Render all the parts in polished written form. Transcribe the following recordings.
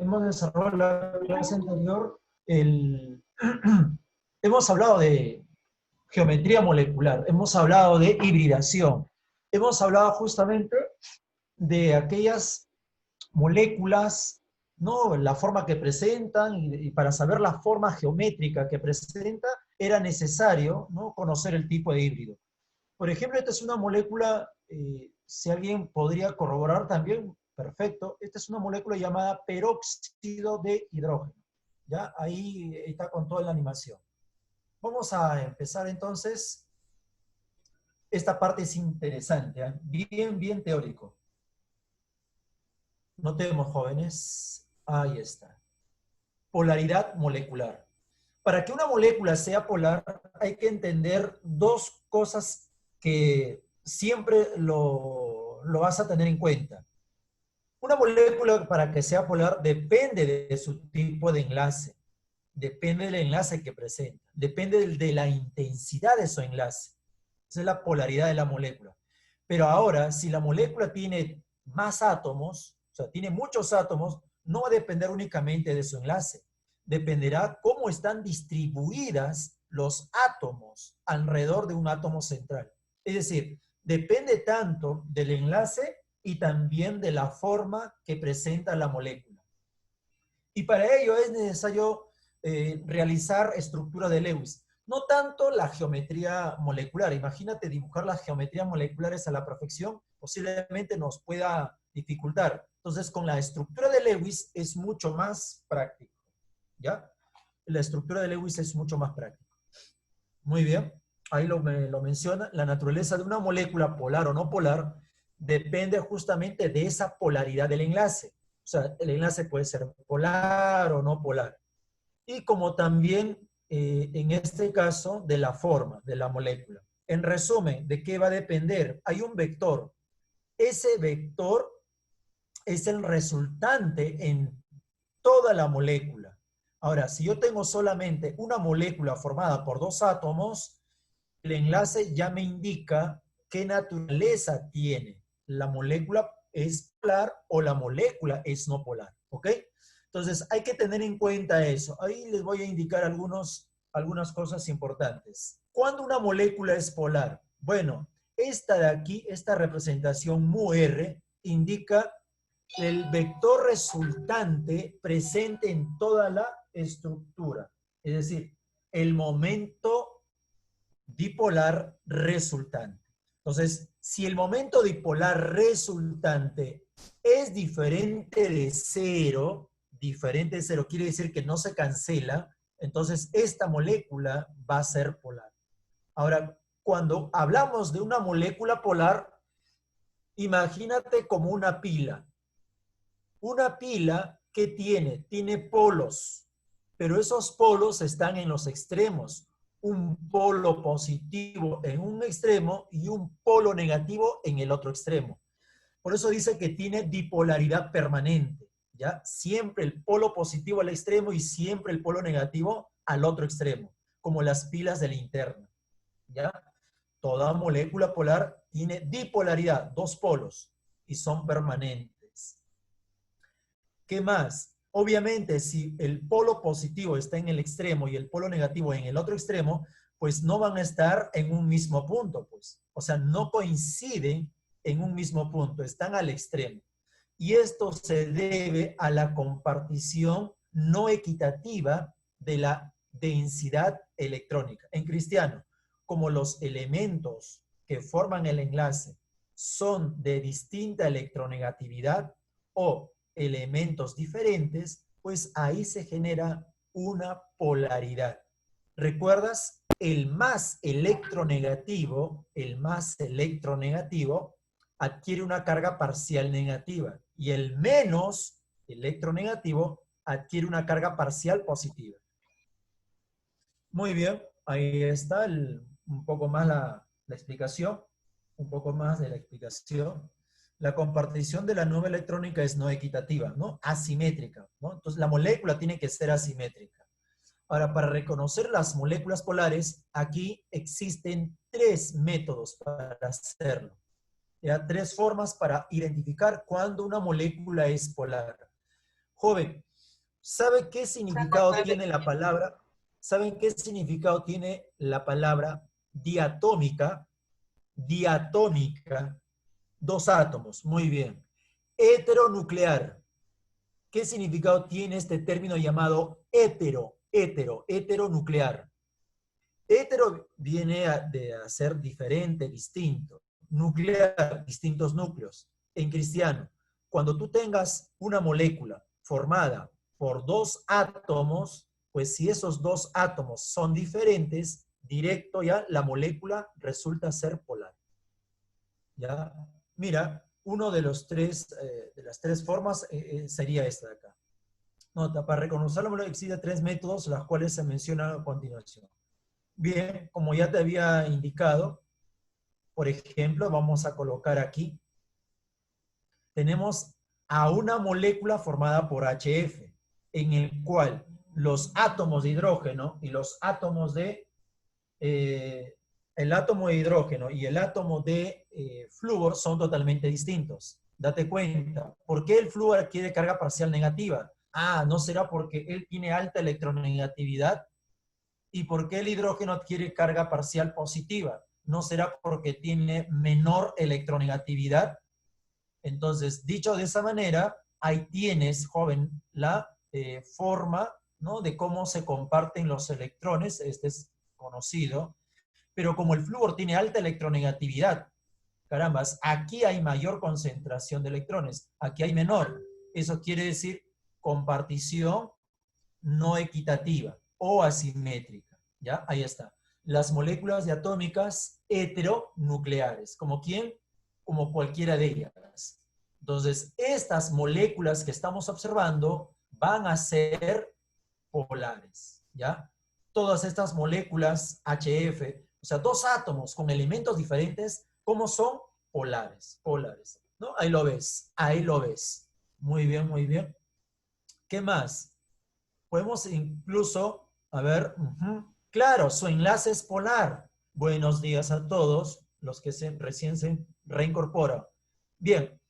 hemos desarrollado en la clase anterior, hemos hablado de geometría molecular, hemos hablado de hibridación, hemos hablado justamente de aquellas moléculas, ¿no? La forma que presentan, y para saber la forma geométrica que presenta, era necesario, ¿no?, conocer el tipo de híbrido. Por ejemplo, esta es una molécula, si alguien podría corroborar también, perfecto, esta es una molécula llamada peróxido de hidrógeno. ¿Ya? Ahí está con toda la animación. Vamos a empezar entonces. Esta parte es interesante, ¿eh? Bien teórico. Notemos, jóvenes, ahí está. Polaridad molecular. Para que una molécula sea polar, hay que entender dos cosas que siempre lo vas a tener en cuenta. Una molécula, para que sea polar, depende de su tipo de enlace, depende del enlace que presenta, depende de la intensidad de su enlace. Esa es la polaridad de la molécula. Pero ahora, si la molécula tiene más átomos, o sea, tiene muchos átomos, no va a depender únicamente de su enlace. Dependerá cómo están distribuidas los átomos alrededor de un átomo central. Es decir, depende tanto del enlace y también de la forma que presenta la molécula. Y para ello es necesario realizar estructura de Lewis. No tanto la geometría molecular. Imagínate dibujar las geometrías moleculares a la perfección, posiblemente nos pueda dificultar. Entonces, con la estructura de Lewis es mucho más práctico. ¿Ya? La estructura de Lewis es mucho más práctica. Muy bien. Ahí lo menciona. La naturaleza de una molécula polar o no polar depende justamente de esa polaridad del enlace. O sea, el enlace puede ser polar o no polar. Y como también, en este caso, de la forma de la molécula. En resumen, ¿de qué va a depender? Hay un vector. Ese vector es el resultante en toda la molécula. Ahora, si yo tengo solamente una molécula formada por dos átomos, el enlace ya me indica qué naturaleza tiene. La molécula es polar o la molécula es no polar, ¿ok? Entonces, hay que tener en cuenta eso. Ahí les voy a indicar algunas cosas importantes. ¿Cuándo una molécula es polar? Bueno, esta de aquí, esta representación mu-R, indica el vector resultante presente en toda la estructura. Es decir, el momento dipolar resultante. Entonces, si el momento dipolar resultante es diferente de cero, quiere decir que no se cancela, entonces esta molécula va a ser polar. Ahora, cuando hablamos de una molécula polar, imagínate como una pila. Una pila que tiene polos, pero esos polos están en los extremos. Un polo positivo en un extremo y un polo negativo en el otro extremo. Por eso dice que tiene dipolaridad permanente, ¿ya? Siempre el polo positivo al extremo y siempre el polo negativo al otro extremo, como las pilas de linterna, ¿ya? Toda molécula polar tiene dipolaridad, dos polos, y son permanentes. ¿Qué más? Obviamente, si el polo positivo está en el extremo y el polo negativo en el otro extremo, pues no van a estar en un mismo punto, pues. O sea, no coinciden en un mismo punto, están al extremo. Y esto se debe a la compartición no equitativa de la densidad electrónica. En cristiano, como los elementos que forman el enlace son de distinta electronegatividad o elementos diferentes, pues ahí se genera una polaridad. ¿Recuerdas? El más electronegativo adquiere una carga parcial negativa y el menos electronegativo adquiere una carga parcial positiva. Muy bien, ahí está un poco más la explicación, un poco más de la explicación. La compartición de la nube electrónica es no equitativa, ¿no? Asimétrica, ¿no? Entonces la molécula tiene que ser asimétrica. Ahora, para reconocer las moléculas polares, aquí existen tres métodos para hacerlo. ¿Ya? Tres formas para identificar cuándo una molécula es polar. Joven, ¿Sabe qué significado tiene la palabra? ¿Saben qué significado tiene la palabra diatómica? Diatómica, dos átomos, muy bien. Heteronuclear. ¿Qué significado tiene este término llamado heteronuclear? Hetero viene a ser diferente, distinto. Nuclear, distintos núcleos. En cristiano, cuando tú tengas una molécula formada por dos átomos, pues si esos dos átomos son diferentes, directo ya la molécula resulta ser polar. ¿Ya? Mira, uno de los de las tres formas sería esta de acá. Nota, para reconocer la molécula existen tres métodos, los cuales se mencionan a continuación. Bien, como ya te había indicado, por ejemplo, vamos a colocar aquí, tenemos a una molécula formada por HF, en el cual los átomos de hidrógeno y los átomos de, el átomo de hidrógeno y el átomo de flúor son totalmente distintos. Date cuenta, ¿por qué el flúor adquiere carga parcial negativa? Ah, ¿no será porque él tiene alta electronegatividad? ¿Y por qué el hidrógeno adquiere carga parcial positiva? ¿No será porque tiene menor electronegatividad? Entonces, dicho de esa manera, ahí tienes, joven, la forma, ¿no?, de cómo se comparten los electrones. Este es conocido. Pero como el flúor tiene alta electronegatividad, carambas, aquí hay mayor concentración de electrones, aquí hay menor. Eso quiere decir compartición no equitativa o asimétrica. ¿Ya? Ahí está. Las moléculas diatómicas heteronucleares. ¿Como quién? Como cualquiera de ellas. Entonces, estas moléculas que estamos observando van a ser polares. ¿Ya? Todas estas moléculas HF, o sea, dos átomos con elementos diferentes, ¿cómo son? Polares. Polares. ¿No? Ahí lo ves. Ahí lo ves. Muy bien, muy bien. ¿Qué más? Podemos incluso, a ver, claro, su enlace es polar. Buenos días a todos los que recién se reincorporan. Bien,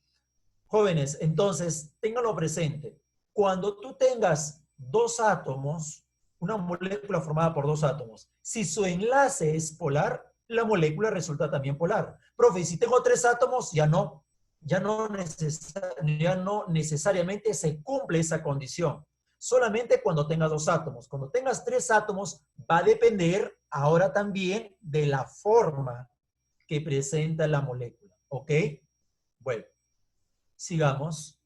jóvenes, entonces, ténganlo presente. Cuando tú tengas dos átomos, una molécula formada por dos átomos, si su enlace es polar, la molécula resulta también polar. Profe, si tengo tres átomos, ya no necesariamente se cumple esa condición. Solamente cuando tengas dos átomos. Cuando tengas tres átomos, va a depender ahora también de la forma que presenta la molécula. ¿Ok? Bueno, sigamos.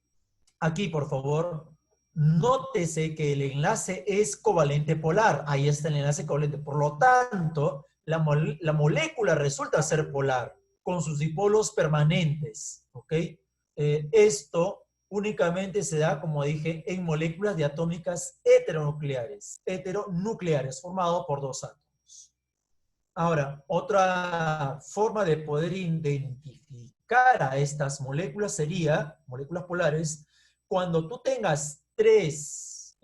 Aquí, por favor, nótese que el enlace es covalente polar. Ahí está el enlace covalente. Por lo tanto, la molécula resulta ser polar con sus dipolos permanentes. ¿Ok? Esto únicamente se da, como dije, en moléculas diatómicas heteronucleares, formado por dos átomos. Ahora, otra forma de poder identificar a estas moléculas sería, moléculas polares, cuando tú tengas tres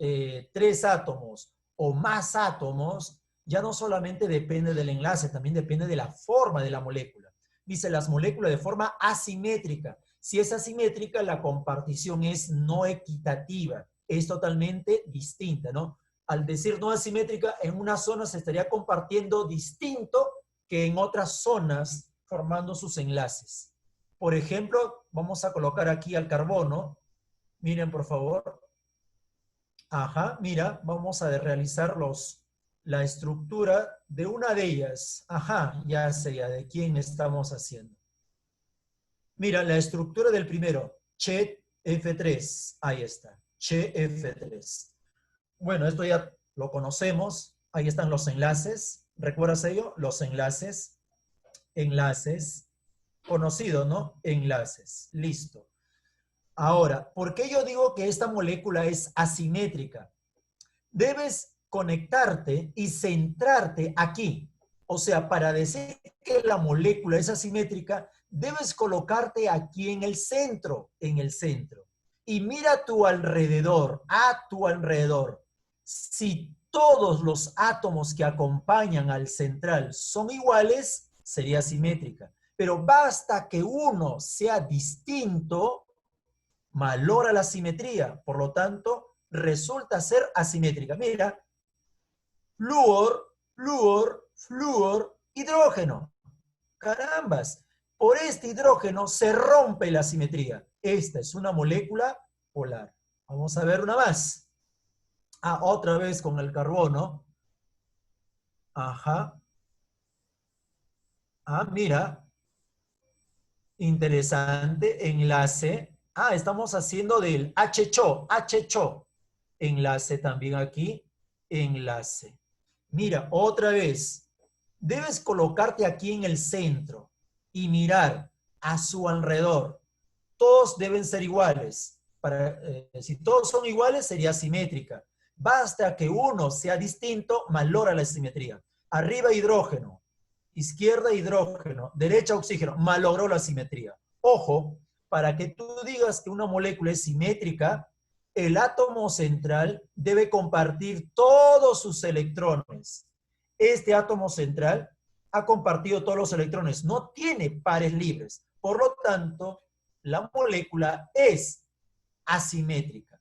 átomos o más átomos, ya no solamente depende del enlace, también depende de la forma de la molécula. Dice las moléculas de forma asimétrica. Si es asimétrica, la compartición es no equitativa, es totalmente distinta, ¿no? Al decir no asimétrica, en una zona se estaría compartiendo distinto que en otras zonas, formando sus enlaces. Por ejemplo, vamos a colocar aquí al carbono. Miren, por favor. Ajá, mira, vamos a realizar la estructura de una de ellas. Ajá, ya sé ya de quién estamos haciendo. Mira, la estructura del primero, CHF3. Ahí está, CHF3. Bueno, esto ya lo conocemos. Ahí están los enlaces. ¿Recuerdas ello? Los enlaces. Enlaces. Conocido, ¿no? Enlaces. Listo. Ahora, ¿por qué yo digo que esta molécula es asimétrica? Debes conectarte y centrarte aquí. O sea, para decir que la molécula es asimétrica, debes colocarte aquí en el centro, Y mira a tu alrededor, Si todos los átomos que acompañan al central son iguales, sería simétrica. Pero basta que uno sea distinto, valora la simetría. Por lo tanto, resulta ser asimétrica. Mira, flúor, flúor, flúor, hidrógeno. Carambas, por este hidrógeno se rompe la simetría. Esta es una molécula polar. Vamos a ver una más. Ah, otra vez con el carbono. Ajá. Ah, mira. Interesante. Enlace. Ah, estamos haciendo del HCHO. HCHO. Enlace también aquí. Enlace. Mira, otra vez. Debes colocarte aquí en el centro y mirar a su alrededor. Todos deben ser iguales. Si todos son iguales, sería simétrica. Basta que uno sea distinto, malora la simetría. Arriba hidrógeno, izquierda hidrógeno, derecha oxígeno, malogró la simetría. Ojo, para que tú digas que una molécula es simétrica, el átomo central debe compartir todos sus electrones. Este átomo central ha compartido todos los electrones, no tiene pares libres. Por lo tanto, la molécula es asimétrica.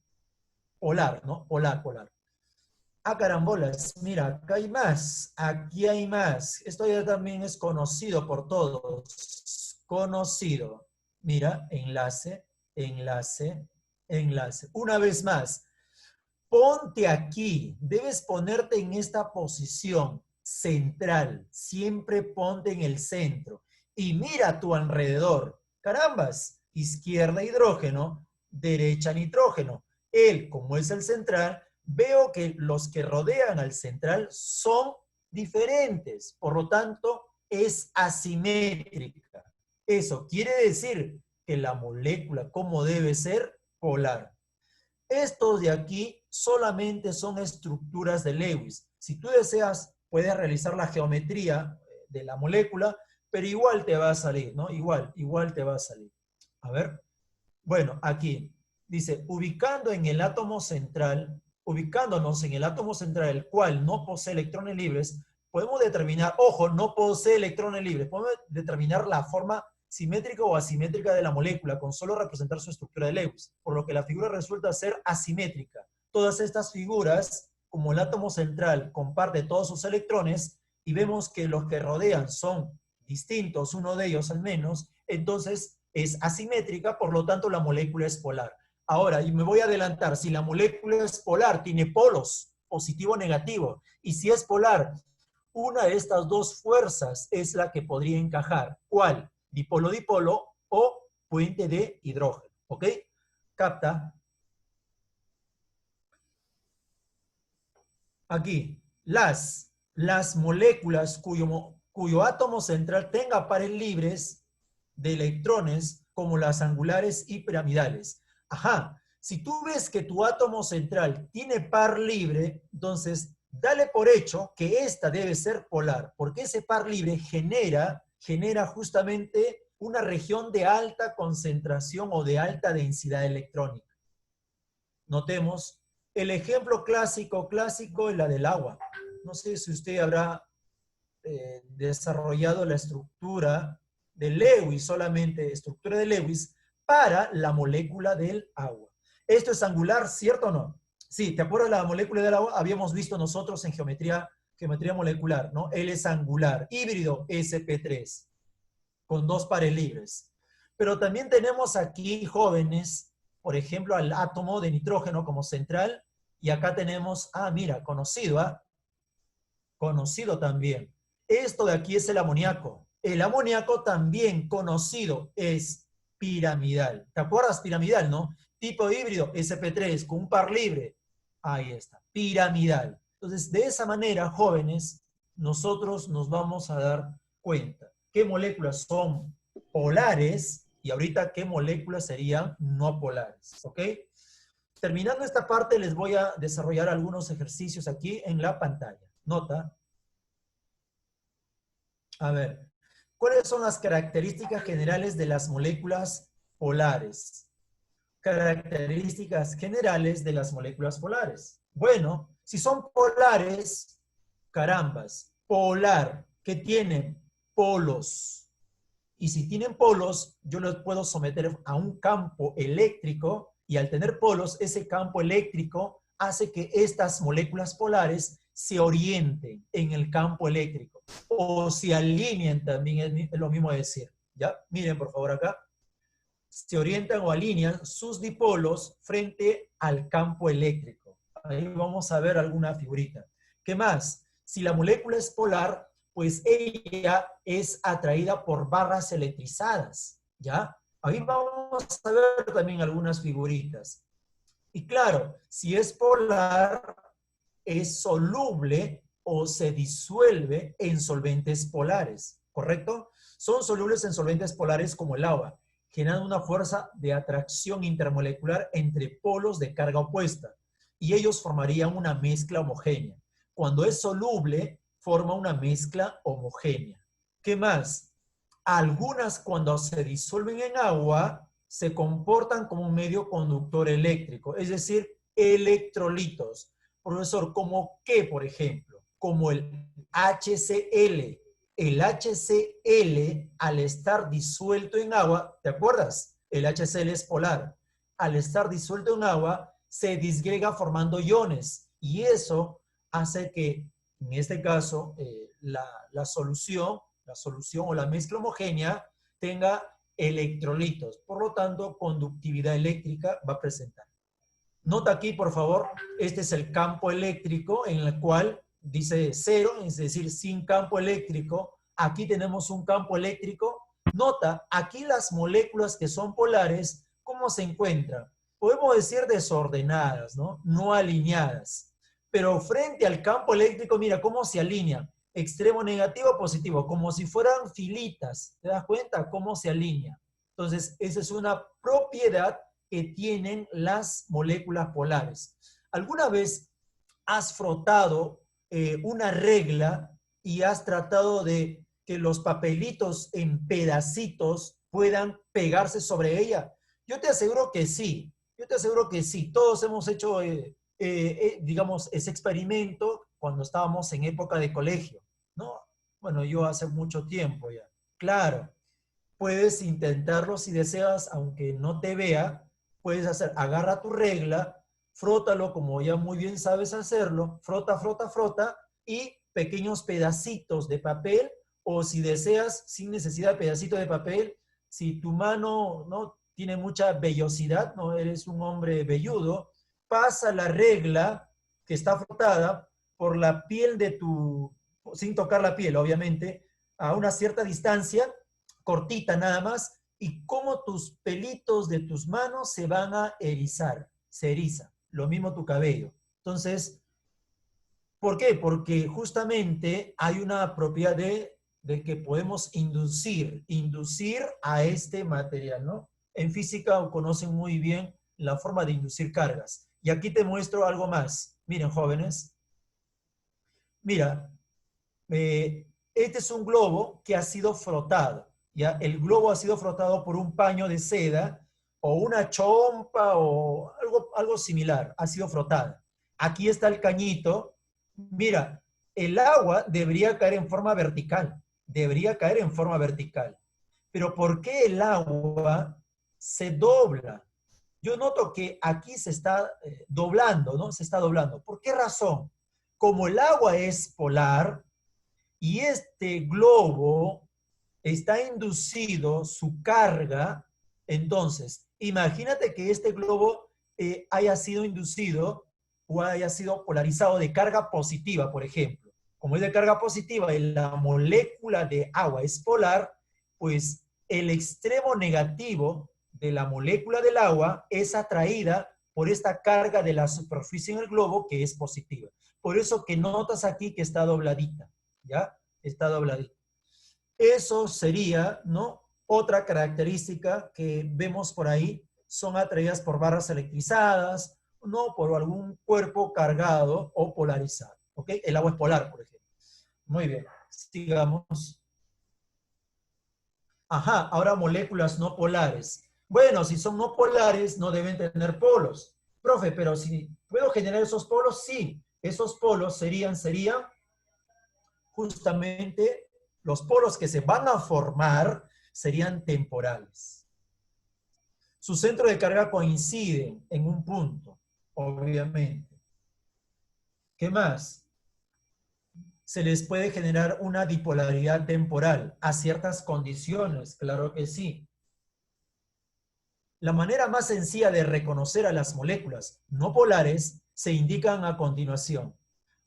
Polar, ¿no? Polar, polar. Ah, carambolas, mira, acá hay más, aquí hay más. Esto ya también es conocido por todos. Conocido. Mira, enlace, enlace, enlace. Una vez más, ponte aquí. Debes ponerte en esta posición central. Siempre ponte en el centro. Y mira a tu alrededor. Carambas, izquierda hidrógeno, derecha nitrógeno. Él, como es el central, veo que los que rodean al central son diferentes. Por lo tanto, es asimétrica. Eso quiere decir que la molécula, como debe ser, polar. Estos de aquí solamente son estructuras de Lewis. Si tú deseas, puedes realizar la geometría de la molécula, pero igual te va a salir, ¿no? Igual te va a salir. A ver. Bueno, aquí dice, ubicándonos en el átomo central, el cual no posee electrones libres, podemos determinar, ojo, no posee electrones libres, podemos determinar la forma simétrica o asimétrica de la molécula con solo representar su estructura de Lewis, por lo que la figura resulta ser asimétrica. Todas estas figuras, como el átomo central comparte todos sus electrones y vemos que los que rodean son distintos, uno de ellos al menos, entonces es asimétrica, por lo tanto la molécula es polar. Ahora, y me voy a adelantar, si la molécula es polar, tiene polos, positivo o negativo, y si es polar, una de estas dos fuerzas es la que podría encajar. ¿Cuál? Dipolo-dipolo o puente de hidrógeno. ¿Ok? Capta. Aquí, las moléculas cuyo átomo central tenga pares libres de electrones, como las angulares y piramidales. Ajá, si tú ves que tu átomo central tiene par libre, entonces dale por hecho que esta debe ser polar, porque ese par libre genera justamente una región de alta concentración o de alta densidad electrónica. Notemos, el ejemplo clásico es la del agua. No sé si usted habrá desarrollado la estructura de Lewis, solamente estructura de Lewis, para la molécula del agua. Esto es angular, ¿cierto o no? Sí, ¿te acuerdas de la molécula del agua? Habíamos visto nosotros en geometría molecular, ¿no? Él es angular, híbrido sp3, con dos pares libres. Pero también tenemos aquí, jóvenes, por ejemplo, al átomo de nitrógeno como central, y acá tenemos, mira, conocido, conocido también. Esto de aquí es el amoníaco. El amoníaco también conocido es piramidal. ¿Te acuerdas? Piramidal, ¿no? Tipo híbrido, sp3, con un par libre. Ahí está, piramidal. Entonces, de esa manera, jóvenes, nosotros nos vamos a dar cuenta qué moléculas son polares y ahorita qué moléculas serían no polares. ¿Ok? Terminando esta parte, les voy a desarrollar algunos ejercicios aquí en la pantalla. Nota. A ver, ¿cuáles son las características generales de las moléculas polares? Características generales de las moléculas polares. Bueno, si son polares, carambas, polar, ¿qué tienen? Polos. Y si tienen polos, yo los puedo someter a un campo eléctrico Y al tener polos, ese campo eléctrico hace que estas moléculas polares se orienten en el campo eléctrico o se alineen también, es lo mismo decir. ¿Ya? Miren por favor acá. Se orientan o alinean sus dipolos frente al campo eléctrico. Ahí vamos a ver alguna figurita. ¿Qué más? Si la molécula es polar, pues ella es atraída por barras electrizadas, ¿ya? Ahí vamos a ver también algunas figuritas. Y claro, si es polar, es soluble o se disuelve en solventes polares, ¿correcto? Son solubles en solventes polares como el agua, generando una fuerza de atracción intermolecular entre polos de carga opuesta, y ellos formarían una mezcla homogénea. Cuando es soluble, forma una mezcla homogénea. ¿Qué más? Algunas, cuando se disuelven en agua, se comportan como un medio conductor eléctrico, es decir, electrolitos. Profesor, ¿como qué, por ejemplo? Como el HCl. El HCl, al estar disuelto en agua, ¿te acuerdas? El HCl es polar. Al estar disuelto en agua, se disgrega formando iones. Y eso hace que, en este caso, la solución o la mezcla homogénea tenga electrolitos. Por lo tanto, conductividad eléctrica va a presentar. Nota aquí, por favor, este es el campo eléctrico en el cual dice cero, es decir, sin campo eléctrico. Aquí tenemos un campo eléctrico. Nota, aquí las moléculas que son polares, ¿cómo se encuentran? Podemos decir desordenadas, ¿no? No alineadas. Pero frente al campo eléctrico, mira cómo se alinea. Extremo negativo, positivo, como si fueran filitas. ¿Te das cuenta cómo se alinea? Entonces, esa es una propiedad que tienen las moléculas polares. ¿Alguna vez has frotado una regla y has tratado de que los papelitos en pedacitos puedan pegarse sobre ella? Yo te aseguro que sí, yo te aseguro que sí. Todos hemos hecho, digamos, ese experimento cuando estábamos en época de colegio, ¿no? Bueno, yo hace mucho tiempo ya. Claro, puedes intentarlo si deseas, aunque no te vea, puedes hacer, agarra tu regla, frótalo como ya muy bien sabes hacerlo, frota, frota, frota, y pequeños pedacitos de papel, o si deseas, sin necesidad de pedacito de papel, si tu mano no tiene mucha vellosidad, no eres un hombre velludo, pasa la regla que está frotada por la piel de tu, sin tocar la piel, obviamente, a una cierta distancia, cortita nada más, y cómo tus pelitos de tus manos se van a erizar, se eriza, lo mismo tu cabello. Entonces, ¿por qué? Porque justamente hay una propiedad de que podemos inducir a este material, ¿no? En física conocen muy bien la forma de inducir cargas. Y aquí te muestro algo más. Miren, jóvenes, mira, este es un globo que ha sido frotado. ¿Ya? El globo ha sido frotado por un paño de seda o una chompa o algo similar. Ha sido frotada. Aquí está el cañito. Mira, el agua debería caer en forma vertical. Debería caer en forma vertical. Pero ¿por qué el agua se dobla? Yo noto que aquí se está doblando, ¿no? Se está doblando. ¿Por qué razón? Como el agua es polar, y este globo está inducido, su carga, entonces, imagínate que este globo haya sido inducido o haya sido polarizado de carga positiva, por ejemplo. Como es de carga positiva y la molécula de agua es polar, pues el extremo negativo de la molécula del agua es atraída por esta carga de la superficie en el globo que es positiva. Por eso que notas aquí que está dobladita. ¿Ya? Está dobladito. Eso sería, ¿no? Otra característica que vemos por ahí, son atraídas por barras electrizadas, no por algún cuerpo cargado o polarizado. ¿Ok? El agua es polar, por ejemplo. Muy bien, sigamos. Ajá, ahora moléculas no polares. Bueno, si son no polares, no deben tener polos. Profe, pero si puedo generar esos polos, sí. Esos polos serían justamente los polos que se van a formar serían temporales. Su centro de carga coincide en un punto, obviamente. ¿Qué más? Se les puede generar una dipolaridad temporal a ciertas condiciones, claro que sí. La manera más sencilla de reconocer a las moléculas no polares se indican a continuación.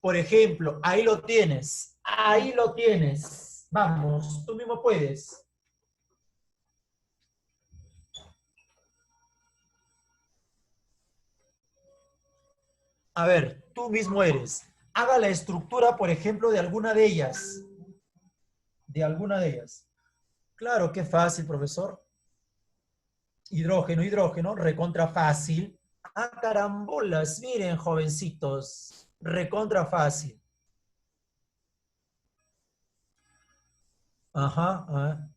Por ejemplo, ahí lo tienes, ahí lo tienes. Vamos, tú mismo puedes. A ver, tú mismo eres. Haga la estructura, por ejemplo, de alguna de ellas. De alguna de ellas. Claro, qué fácil, profesor. Hidrógeno, hidrógeno, recontra fácil. Ah, carambolas, miren, jovencitos, recontra fácil. Ajá, ajá.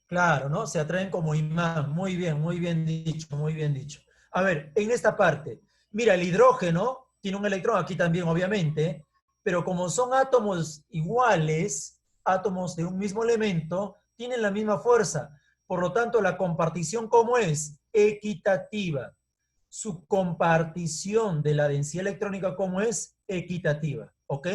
Claro, ¿no? Se atraen como imán. Muy bien dicho, muy bien dicho. A ver, en esta parte, mira, el hidrógeno tiene un electrón aquí también, obviamente, pero como son átomos iguales, átomos de un mismo elemento, tienen la misma fuerza. Por lo tanto, la compartición, ¿cómo es? Equitativa. Su compartición de la densidad electrónica, ¿cómo es? Equitativa, ¿ok?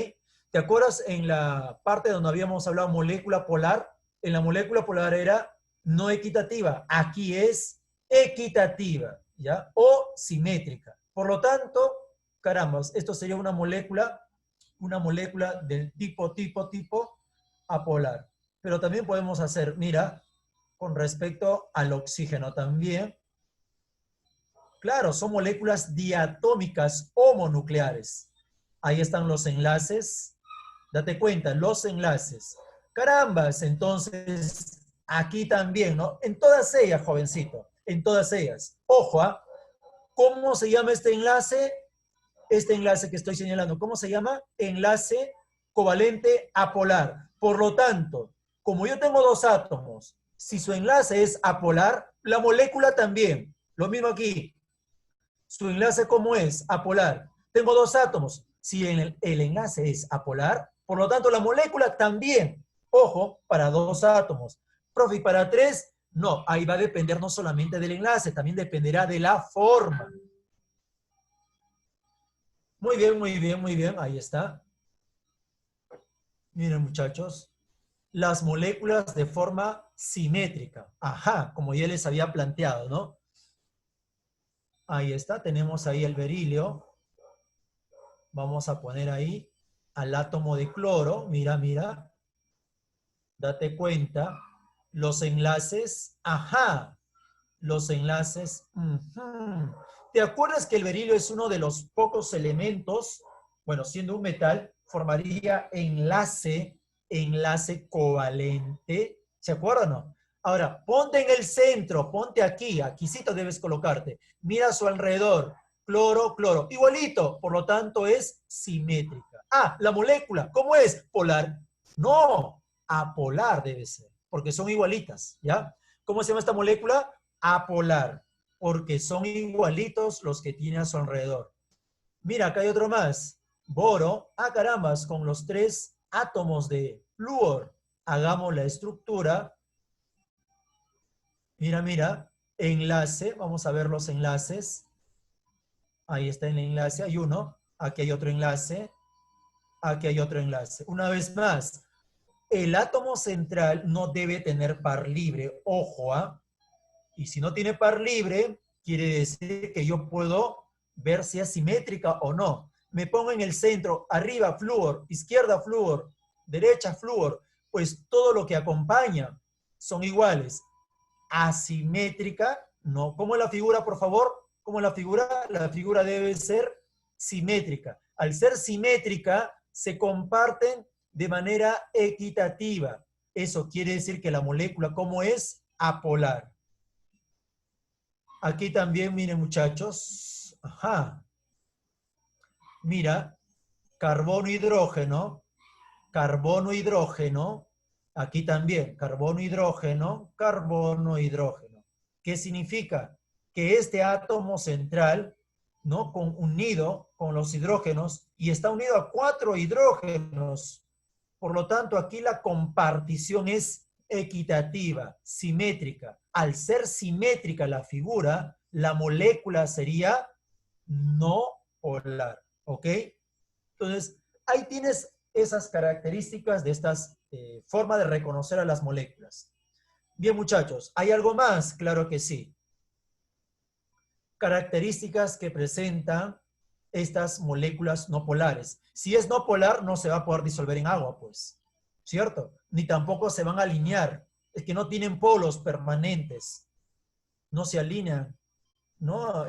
¿Te acuerdas en la parte donde habíamos hablado molécula polar? En la molécula polar era no equitativa, aquí es equitativa, ¿ya? O simétrica. Por lo tanto, caramba, esto sería una molécula del tipo apolar. Pero también podemos hacer, mira, con respecto al oxígeno también, claro, son moléculas diatómicas homonucleares. Ahí están los enlaces. Date cuenta, los enlaces. Carambas, entonces, aquí también, ¿no? En todas ellas, jovencito, en todas ellas. Ojo, ¿ah? ¿Cómo se llama este enlace? Este enlace que estoy señalando, ¿cómo se llama? Enlace covalente apolar. Por lo tanto, como yo tengo dos átomos, si su enlace es apolar, la molécula también. Lo mismo aquí. Su enlace, ¿cómo es? Apolar. Tengo dos átomos. Si el enlace es apolar, por lo tanto, la molécula también. Ojo, para dos átomos. Profe, ¿y para tres? No, ahí va a depender no solamente del enlace, también dependerá de la forma. Muy bien, muy bien, muy bien. Ahí está. Miren, muchachos. Las moléculas de forma simétrica. Ajá, como ya les había planteado, ¿no? Ahí está. Tenemos ahí el berilio. Vamos a poner ahí al átomo de cloro. Mira, mira. Date cuenta. Los enlaces. Ajá. Los enlaces. ¿Te acuerdas que el berilio es uno de los pocos elementos, bueno, siendo un metal, formaría enlace covalente? ¿Se acuerdan o no? Ahora, ponte en el centro, ponte aquí, aquícito debes colocarte. Mira a su alrededor, cloro, cloro, igualito, por lo tanto es simétrica. Ah, la molécula, ¿cómo es? Polar. No, apolar debe ser, porque son igualitas, ¿ya? ¿Cómo se llama esta molécula? Apolar, porque son igualitos los que tiene a su alrededor. Mira, acá hay otro más. Boro, carambas, con los tres átomos de flúor. Hagamos la estructura. Mira, mira, enlace, vamos a ver los enlaces. Ahí está el enlace, hay uno. Aquí hay otro enlace. Aquí hay otro enlace. Una vez más, el átomo central no debe tener par libre. Ojo, ¿ah? Y si no tiene par libre, quiere decir que yo puedo ver si es simétrica o no. Me pongo en el centro, arriba flúor, izquierda flúor, derecha flúor, pues todo lo que acompaña son iguales. Asimétrica, no. ¿Cómo es la figura, por favor? ¿Cómo es la figura? La figura debe ser simétrica. Al ser simétrica, se comparten de manera equitativa. Eso quiere decir que la molécula, ¿cómo es? Apolar. Aquí también, miren muchachos. Ajá. Mira, carbono, hidrógeno, carbono, hidrógeno. Aquí también, carbono, hidrógeno, carbono, hidrógeno. ¿Qué significa? Que este átomo central, ¿no? Unido con los hidrógenos y está unido a 4 hidrógenos. Por lo tanto, aquí la compartición es equitativa, simétrica. Al ser simétrica la figura, la molécula sería no polar, ¿ok? Entonces, ahí tienes esas características de estas formas de reconocer a las moléculas. Bien, muchachos, ¿hay algo más? Claro que sí. Características que presentan estas moléculas no polares. Si es no polar, no se va a poder disolver en agua, pues, ¿cierto? Ni tampoco se van a alinear. Es que no tienen polos permanentes. No se alinean, ¿no?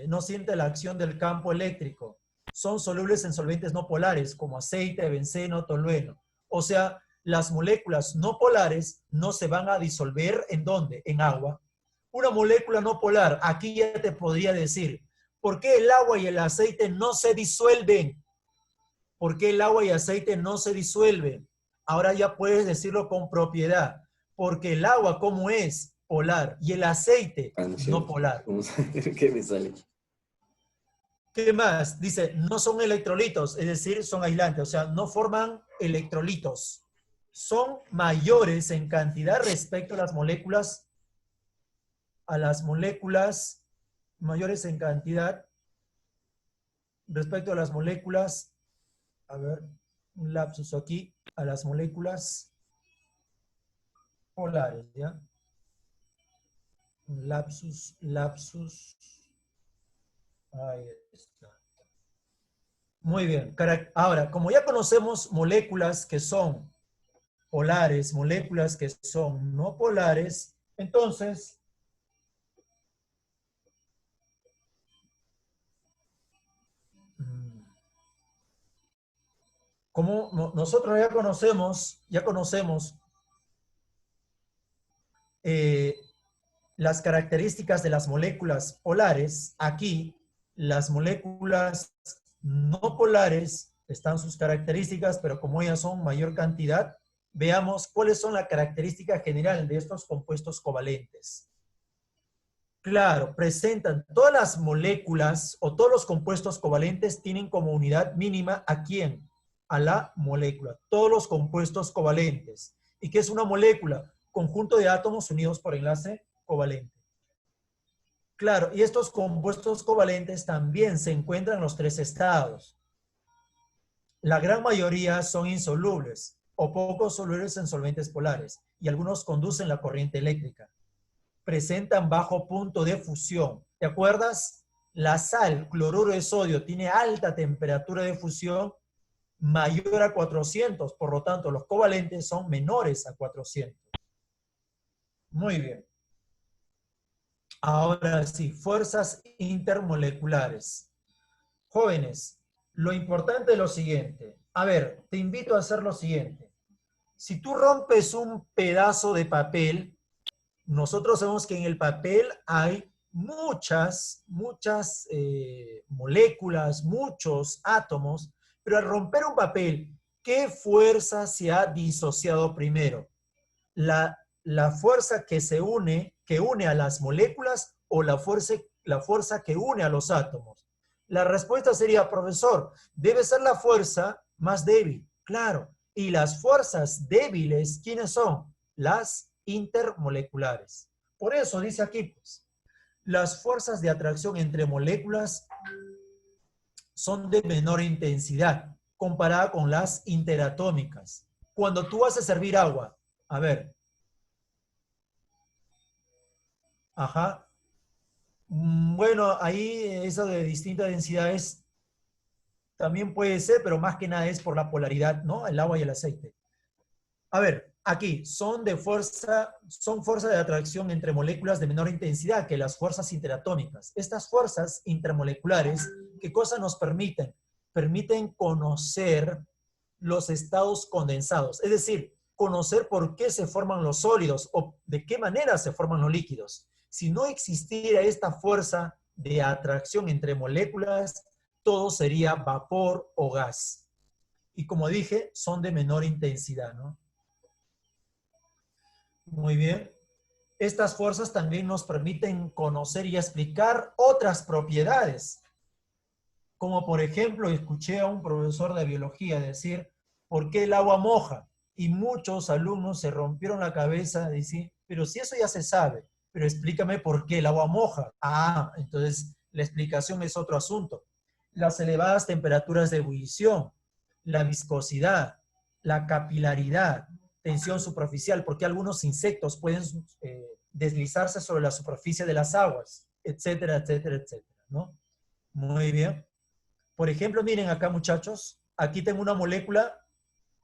No siente la acción del campo eléctrico. Son solubles en solventes no polares, como aceite, benceno, tolueno. O sea, las moléculas no polares no se van a disolver, ¿en dónde? En agua. Una molécula no polar, aquí ya te podría decir, ¿por qué el agua y el aceite no se disuelven? ¿Por qué el agua y el aceite no se disuelven? Ahora ya puedes decirlo con propiedad. Porque el agua, ¿cómo es? Polar. Y el aceite, no polar. Vamos a ver qué me sale. ¿Qué más? Dice, no son electrolitos, es decir, son aislantes, o sea, no forman electrolitos. Son mayores en cantidad respecto a las moléculas, mayores en cantidad respecto a las moléculas, a ver, un lapsus aquí, a las moléculas polares, ¿ya? Un lapsus, ahí está. Muy bien. Ahora, como ya conocemos moléculas que son polares, moléculas que son no polares, entonces, como nosotros ya conocemos las características de las moléculas polares, aquí las moléculas no polares están sus características, pero como ellas son mayor cantidad, veamos cuáles son las características generales de estos compuestos covalentes. Claro, presentan todas las moléculas o todos los compuestos covalentes tienen como unidad mínima ¿a quién? A la molécula. Todos los compuestos covalentes. ¿Y qué es una molécula? Conjunto de átomos unidos por enlace covalente. Claro, y estos compuestos covalentes también se encuentran en los tres estados. La gran mayoría son insolubles o poco solubles en solventes polares y algunos conducen la corriente eléctrica. Presentan bajo punto de fusión. ¿Te acuerdas? La sal, cloruro de sodio, tiene alta temperatura de fusión mayor a 400, por lo tanto los covalentes son menores a 400. Muy bien. Ahora sí, fuerzas intermoleculares. Jóvenes, lo importante es lo siguiente. A ver, te invito a hacer lo siguiente. Si tú rompes un pedazo de papel, nosotros sabemos que en el papel hay muchas moléculas, muchos átomos, pero al romper un papel, ¿qué fuerza se ha disociado primero? La fuerza que une a las moléculas o la fuerza que une a los átomos. La respuesta sería, profesor, debe ser la fuerza más débil, claro. Y las fuerzas débiles, ¿quiénes son? Las intermoleculares. Por eso dice aquí, pues, las fuerzas de atracción entre moléculas son de menor intensidad comparada con las interatómicas. Cuando tú haces servir agua, a ver, ajá, bueno, ahí eso de distintas densidades también puede ser, pero más que nada es por la polaridad, ¿no? El agua y el aceite. A ver, aquí son fuerzas de atracción entre moléculas de menor intensidad que las fuerzas interatómicas. Estas fuerzas intermoleculares, ¿qué cosa nos permiten? Permiten conocer los estados condensados, es decir, conocer por qué se forman los sólidos o de qué manera se forman los líquidos. Si no existiera esta fuerza de atracción entre moléculas, todo sería vapor o gas. Y como dije, son de menor intensidad, ¿no? Muy bien. Estas fuerzas también nos permiten conocer y explicar otras propiedades. Como por ejemplo, escuché a un profesor de biología decir, ¿por qué el agua moja? Y muchos alumnos se rompieron la cabeza diciendo, pero si eso ya se sabe, pero explícame por qué el agua moja. Ah, entonces la explicación es otro asunto. Las elevadas temperaturas de ebullición, la viscosidad, la capilaridad, tensión superficial, porque algunos insectos pueden deslizarse sobre la superficie de las aguas, etcétera, etcétera, etcétera, ¿no? Muy bien. Por ejemplo, miren acá, muchachos, aquí tengo una molécula.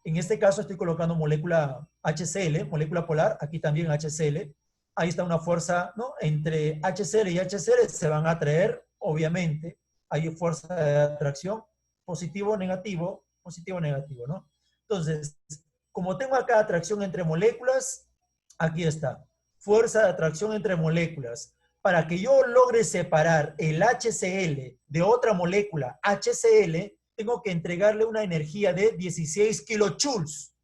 En este caso estoy colocando molécula HCl, molécula polar, aquí también HCl. Ahí está una fuerza, ¿no? Entre HCl y HCl se van a atraer, obviamente. Hay fuerza de atracción, positivo, negativo, ¿no? Entonces, como tengo acá atracción entre moléculas, aquí está. Fuerza de atracción entre moléculas. Para que yo logre separar el HCl de otra molécula HCl, tengo que entregarle una energía de 16 kilojoules.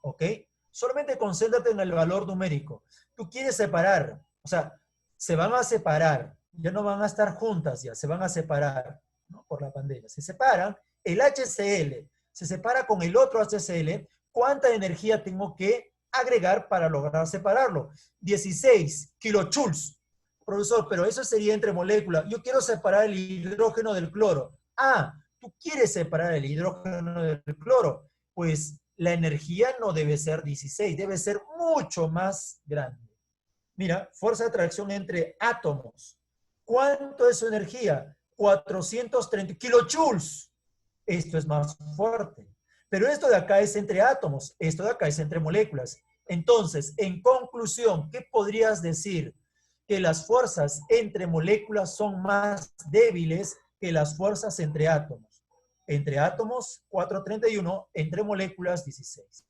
¿Ok? Solamente concéntrate en el valor numérico. Tú quieres separar, o sea, se van a separar, ya no van a estar juntas ya, se van a separar, ¿no? Por la pandemia. Se separan, el HCl se separa con el otro HCl, ¿cuánta energía tengo que agregar para lograr separarlo? 16 kilojoules. Profesor, pero eso sería entre moléculas. Yo quiero separar el hidrógeno del cloro. Ah, tú quieres separar el hidrógeno del cloro. Pues la energía no debe ser 16, debe ser mucho más grande. Mira, fuerza de atracción entre átomos. ¿Cuánto es su energía? 430 kilojoules. Esto es más fuerte. Pero esto de acá es entre átomos, esto de acá es entre moléculas. Entonces, en conclusión, ¿qué podrías decir? Que las fuerzas entre moléculas son más débiles que las fuerzas entre átomos. Entre átomos, 431, entre moléculas, 16.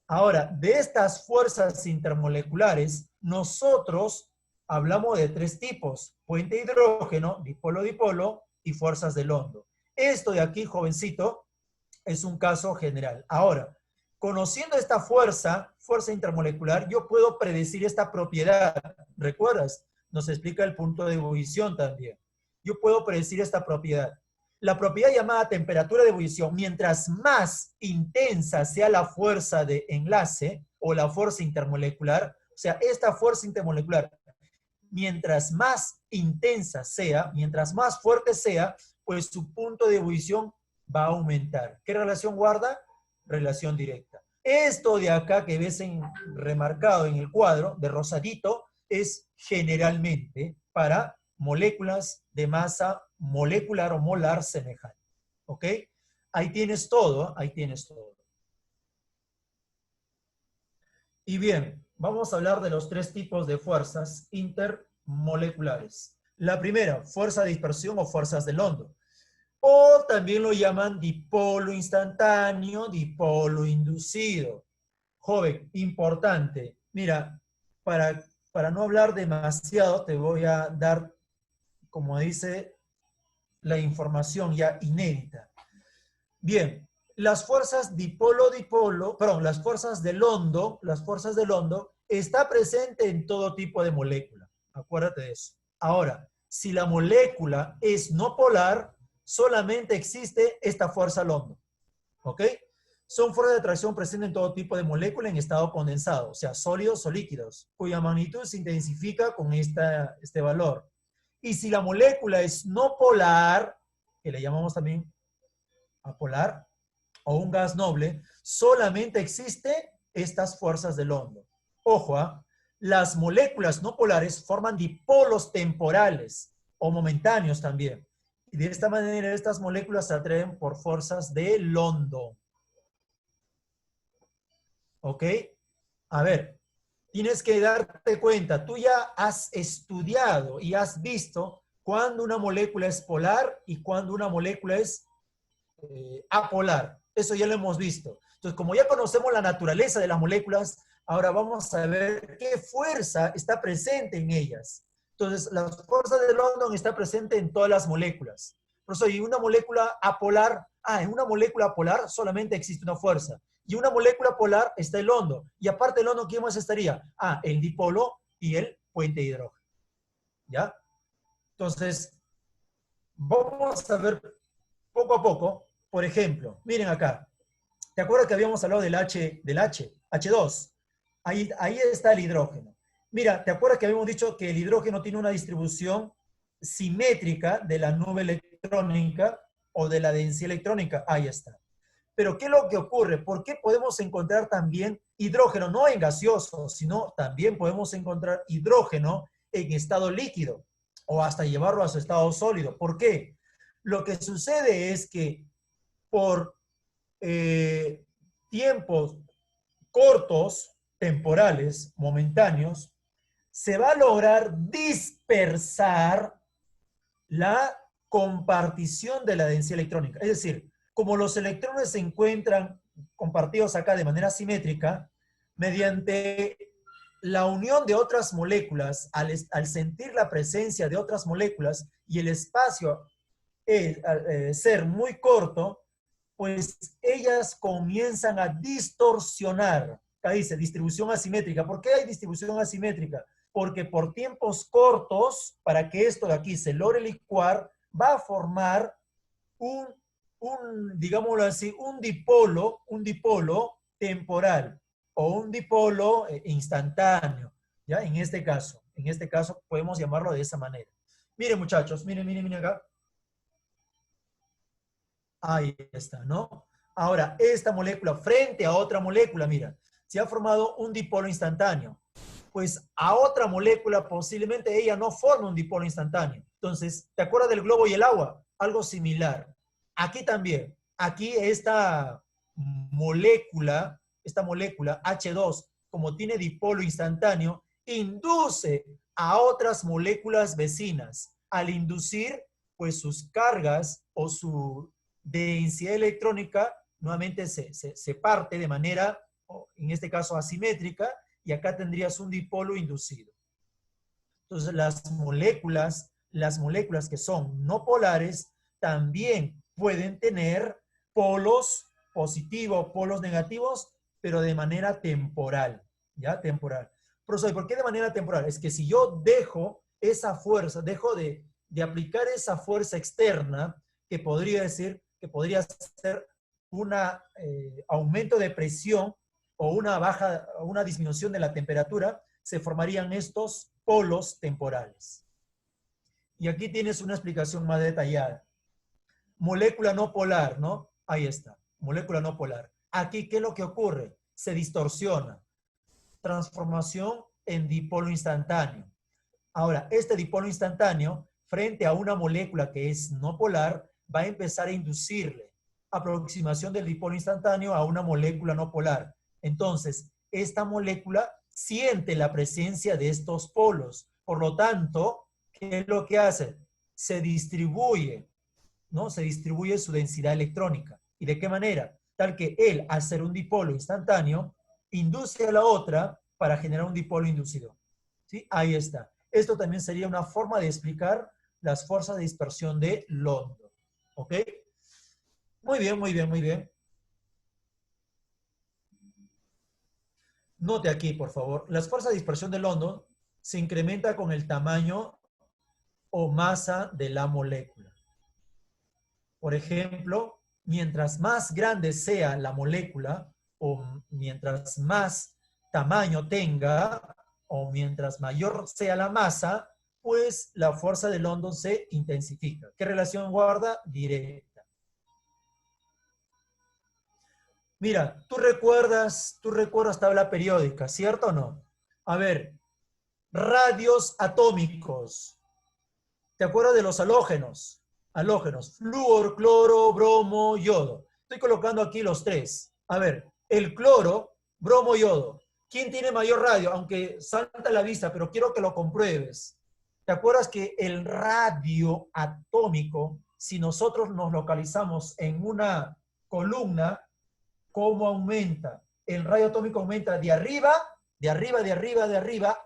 Ahora, de estas fuerzas intermoleculares, nosotros hablamos de tres tipos: puente de hidrógeno, dipolo-dipolo y fuerzas de London. Esto de aquí, jovencito, es un caso general. Ahora, conociendo esta fuerza intermolecular, yo puedo predecir esta propiedad. ¿Recuerdas? Nos explica el punto de ebullición también. Yo puedo predecir esta propiedad. La propiedad llamada temperatura de ebullición, mientras más intensa sea la fuerza de enlace o la fuerza intermolecular, o sea, esta fuerza intermolecular, mientras más intensa sea, mientras más fuerte sea, pues su punto de ebullición va a aumentar. ¿Qué relación guarda? Relación directa. Esto de acá que ves remarcado en el cuadro de rosadito es generalmente para moléculas de masa molecular o molar semejante. ¿Ok? Ahí tienes todo, ahí tienes todo. Y bien, vamos a hablar de los tres tipos de fuerzas intermoleculares. La primera, fuerza de dispersión o fuerzas de London. O también lo llaman dipolo instantáneo, dipolo inducido. Joven, importante. Mira, para no hablar demasiado, te voy a dar, como dice, la información ya inédita. Bien, las fuerzas dipolo-dipolo, perdón, las fuerzas de London, está presente en todo tipo de molécula. Acuérdate de eso. Ahora, si la molécula es no polar, solamente existe esta fuerza London. ¿Ok? Son fuerzas de atracción presentes en todo tipo de molécula en estado condensado, o sea, sólidos o líquidos, cuya magnitud se intensifica con este valor. Y si la molécula es no polar, que le llamamos también apolar, o un gas noble, solamente existe estas fuerzas de London. Ojo, ¿eh? Las moléculas no polares forman dipolos temporales o momentáneos también. Y de esta manera estas moléculas se atraen por fuerzas de London. ¿Ok? A ver, tienes que darte cuenta, tú ya has estudiado y has visto cuándo una molécula es polar y cuándo una molécula es apolar. Eso ya lo hemos visto. Entonces, como ya conocemos la naturaleza de las moléculas, ahora vamos a ver qué fuerza está presente en ellas. Entonces, la fuerza de London está presente en todas las moléculas. Por eso, y una molécula apolar, en una molécula polar solamente existe una fuerza. Y una molécula polar está el London. Y aparte del London, ¿quién más estaría? El dipolo y el puente de hidrógeno. ¿Ya? Entonces, vamos a ver poco a poco. Por ejemplo, miren acá. ¿Te acuerdas que habíamos hablado del H2? Ahí está el hidrógeno. Mira, ¿te acuerdas que habíamos dicho que el hidrógeno tiene una distribución simétrica de la nube electrónica o de la densidad electrónica? Ahí está. Pero ¿qué es lo que ocurre? ¿Por qué podemos encontrar también hidrógeno, no en gaseoso, sino también podemos encontrar hidrógeno en estado líquido o hasta llevarlo a su estado sólido? ¿Por qué? Lo que sucede es que por tiempos cortos, temporales, momentáneos, se va a lograr dispersar la compartición de la densidad electrónica. Es decir, como los electrones se encuentran compartidos acá de manera simétrica, mediante la unión de otras moléculas, al sentir la presencia de otras moléculas y el espacio ser muy corto, pues ellas comienzan a distorsionar. Acá dice distribución asimétrica. ¿Por qué hay distribución asimétrica? Porque por tiempos cortos, para que esto de aquí se logre licuar, va a formar digámoslo así, un dipolo temporal o un dipolo instantáneo, ¿ya? En este caso podemos llamarlo de esa manera. Miren muchachos, miren acá. Ahí está, ¿no? Ahora, esta molécula frente a otra molécula, mira, se ha formado un dipolo instantáneo. Pues a otra molécula posiblemente ella no forma un dipolo instantáneo. Entonces, ¿te acuerdas del globo y el agua? Algo similar. Aquí también. Aquí esta molécula H2, como tiene dipolo instantáneo, induce a otras moléculas vecinas. Al inducir, pues sus cargas o su densidad electrónica nuevamente se parte de manera, en este caso asimétrica, y acá tendrías un dipolo inducido. Entonces las moléculas que son no polares también pueden tener polos positivos, polos negativos, pero de manera temporal, ¿ya? Temporal. Profesor, ¿por qué de manera temporal? Es que si yo dejo esa fuerza, dejo de aplicar esa fuerza externa, que podría ser un aumento de presión o una disminución de la temperatura, se formarían estos polos temporales. Y aquí tienes una explicación más detallada. Molécula no polar, ¿no? Ahí está, molécula no polar. Aquí, ¿qué es lo que ocurre? Se distorsiona. Transformación en dipolo instantáneo. Ahora, este dipolo instantáneo, frente a una molécula que es no polar, va a empezar a inducirle aproximación del dipolo instantáneo a una molécula no polar. Entonces, esta molécula siente la presencia de estos polos. Por lo tanto, ¿qué es lo que hace? Se distribuye, ¿no? Se distribuye su densidad electrónica. ¿Y de qué manera? Tal que él, al ser un dipolo instantáneo, induce a la otra para generar un dipolo inducido. ¿Sí? Ahí está. Esto también sería una forma de explicar las fuerzas de dispersión de London. ¿Ok? Muy bien, muy bien, muy bien. Note aquí, por favor, las fuerzas de dispersión de London se incrementa con el tamaño o masa de la molécula. Por ejemplo, mientras más grande sea la molécula o mientras más tamaño tenga o mientras mayor sea la masa, pues la fuerza de London se intensifica. ¿Qué relación guarda? Directa. Mira, tú recuerdas tabla periódica, ¿cierto o no? A ver, radios atómicos. ¿Te acuerdas de los halógenos? Halógenos, flúor, cloro, bromo, yodo. Estoy colocando aquí los tres. A ver, el cloro, bromo, yodo. ¿Quién tiene mayor radio? Aunque salta a la vista, pero quiero que lo compruebes. ¿Te acuerdas que el radio atómico, si nosotros nos localizamos en una columna, cómo aumenta? El radio atómico aumenta de arriba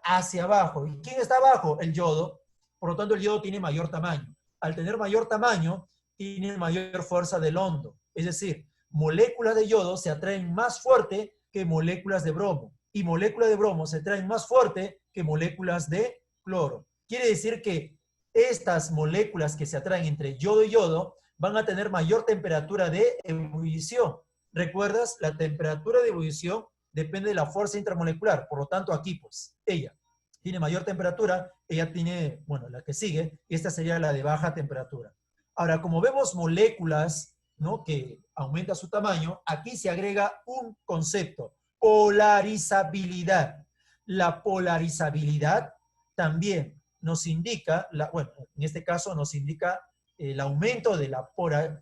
hacia abajo. ¿Y quién está abajo? El yodo. Por lo tanto, el yodo tiene mayor tamaño. Al tener mayor tamaño, tiene mayor fuerza de London. Es decir, moléculas de yodo se atraen más fuerte que moléculas de bromo. Y moléculas de bromo se atraen más fuerte que moléculas de cloro. Quiere decir que estas moléculas que se atraen entre yodo y yodo van a tener mayor temperatura de ebullición. ¿Recuerdas? La temperatura de ebullición depende de la fuerza intramolecular. Por lo tanto, aquí, pues, ella tiene mayor temperatura, ella tiene, bueno, la que sigue, y esta sería la de baja temperatura. Ahora, como vemos moléculas, ¿no?, que aumenta su tamaño, aquí se agrega un concepto, polarizabilidad. La polarizabilidad también nos indica, bueno, en este caso nos indica el aumento de la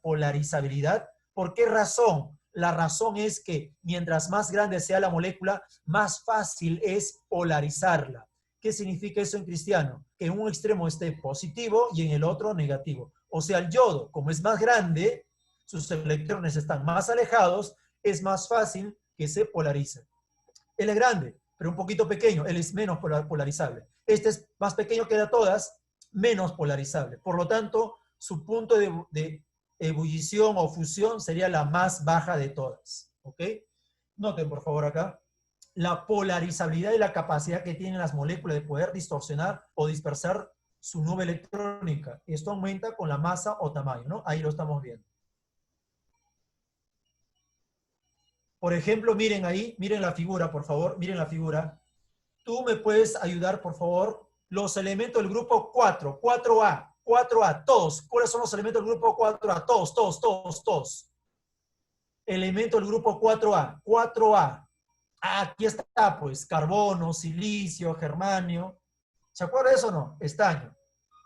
polarizabilidad. ¿Por qué razón? La razón es que mientras más grande sea la molécula, más fácil es polarizarla. ¿Qué significa eso en cristiano? Que en un extremo esté positivo y en el otro negativo. O sea, el yodo, como es más grande, sus electrones están más alejados, es más fácil que se polarice. Él es grande, pero un poquito pequeño, él es menos polarizable. Este es más pequeño que de todas, menos polarizable. Por lo tanto, su punto de ebullición o fusión sería la más baja de todas. ¿Ok? Noten, por favor, acá la polarizabilidad y la capacidad que tienen las moléculas de poder distorsionar o dispersar su nube electrónica. Esto aumenta con la masa o tamaño, ¿no? Ahí lo estamos viendo. Por ejemplo, miren ahí, miren la figura, por favor, miren la figura. Tú me puedes ayudar, por favor, los elementos del grupo 4, 4A, 4A, todos. ¿Cuáles son los elementos del grupo 4A? Todos, todos, todos, todos. Elemento del grupo 4A, 4A. Aquí está, pues, carbono, silicio, germanio. ¿Se acuerda de eso o no? Estaño.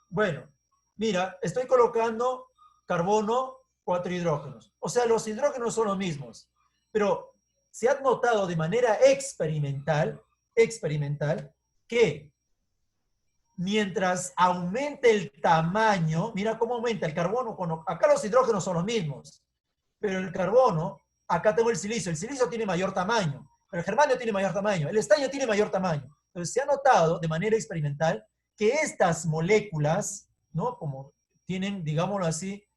Bueno, mira, estoy colocando carbono, 4 hidrógenos. O sea, los hidrógenos son los mismos. Pero se ha notado de manera experimental, que mientras aumente el tamaño, mira cómo aumenta el carbono, acá los hidrógenos son los mismos, pero el carbono, acá tengo el silicio tiene mayor tamaño, pero el germanio tiene mayor tamaño, el estaño tiene mayor tamaño. Entonces se ha notado de manera experimental que estas moléculas, ¿no?, como tienen, digámoslo así,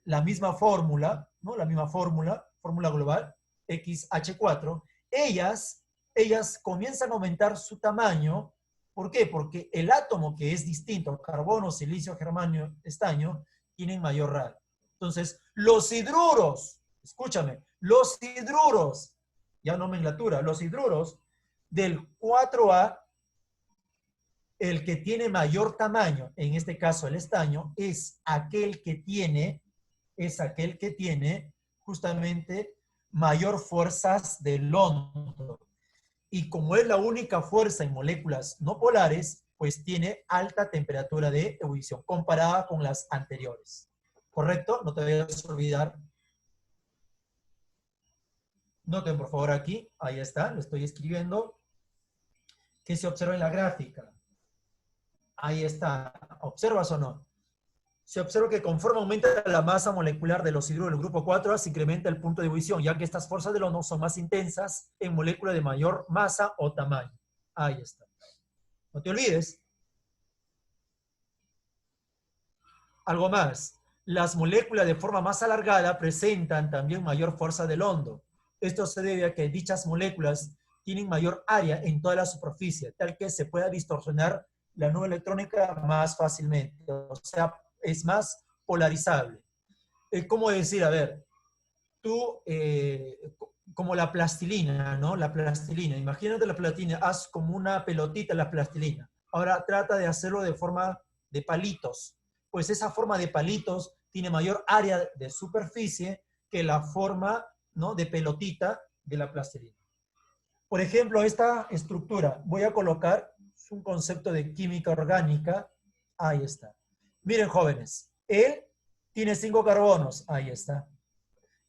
la misma fórmula, ¿no?, la misma fórmula global, XH4, ellas comienzan a aumentar su tamaño. ¿Por qué? Porque el átomo que es distinto, carbono, silicio, germanio, estaño, tienen mayor radio. Entonces, los hidruros, escúchame, los hidruros, ya nomenclatura, los hidruros del 4A, el que tiene mayor tamaño, en este caso el estaño, es aquel que tiene justamente mayor fuerzas de London. Y como es la única fuerza en moléculas no polares, pues tiene alta temperatura de ebullición comparada con las anteriores. ¿Correcto? No te vayas a olvidar. Noten por favor aquí, ahí está, lo estoy escribiendo. ¿Qué se observa en la gráfica? Ahí está. ¿Observas o no? Se observa que conforme aumenta la masa molecular de los hidruros del grupo 4A, se incrementa el punto de ebullición, ya que estas fuerzas del London son más intensas en moléculas de mayor masa o tamaño. Ahí está. No te olvides. Algo más. Las moléculas de forma más alargada presentan también mayor fuerza de London. Esto se debe a que dichas moléculas tienen mayor área en toda la superficie, tal que se pueda distorsionar la nube electrónica más fácilmente. O sea, es más polarizable. ¿Cómo decir? A ver, tú, como la plastilina, ¿no? La plastilina. Imagínate la plastilina, haz como una pelotita la plastilina. Ahora trata de hacerlo de forma de palitos. Pues esa forma de palitos tiene mayor área de superficie que la forma, ¿no?, de pelotita de la plastilina. Por ejemplo, esta estructura, voy a colocar un concepto de química orgánica. Ahí está. Miren, jóvenes, él tiene 5 carbonos. Ahí está.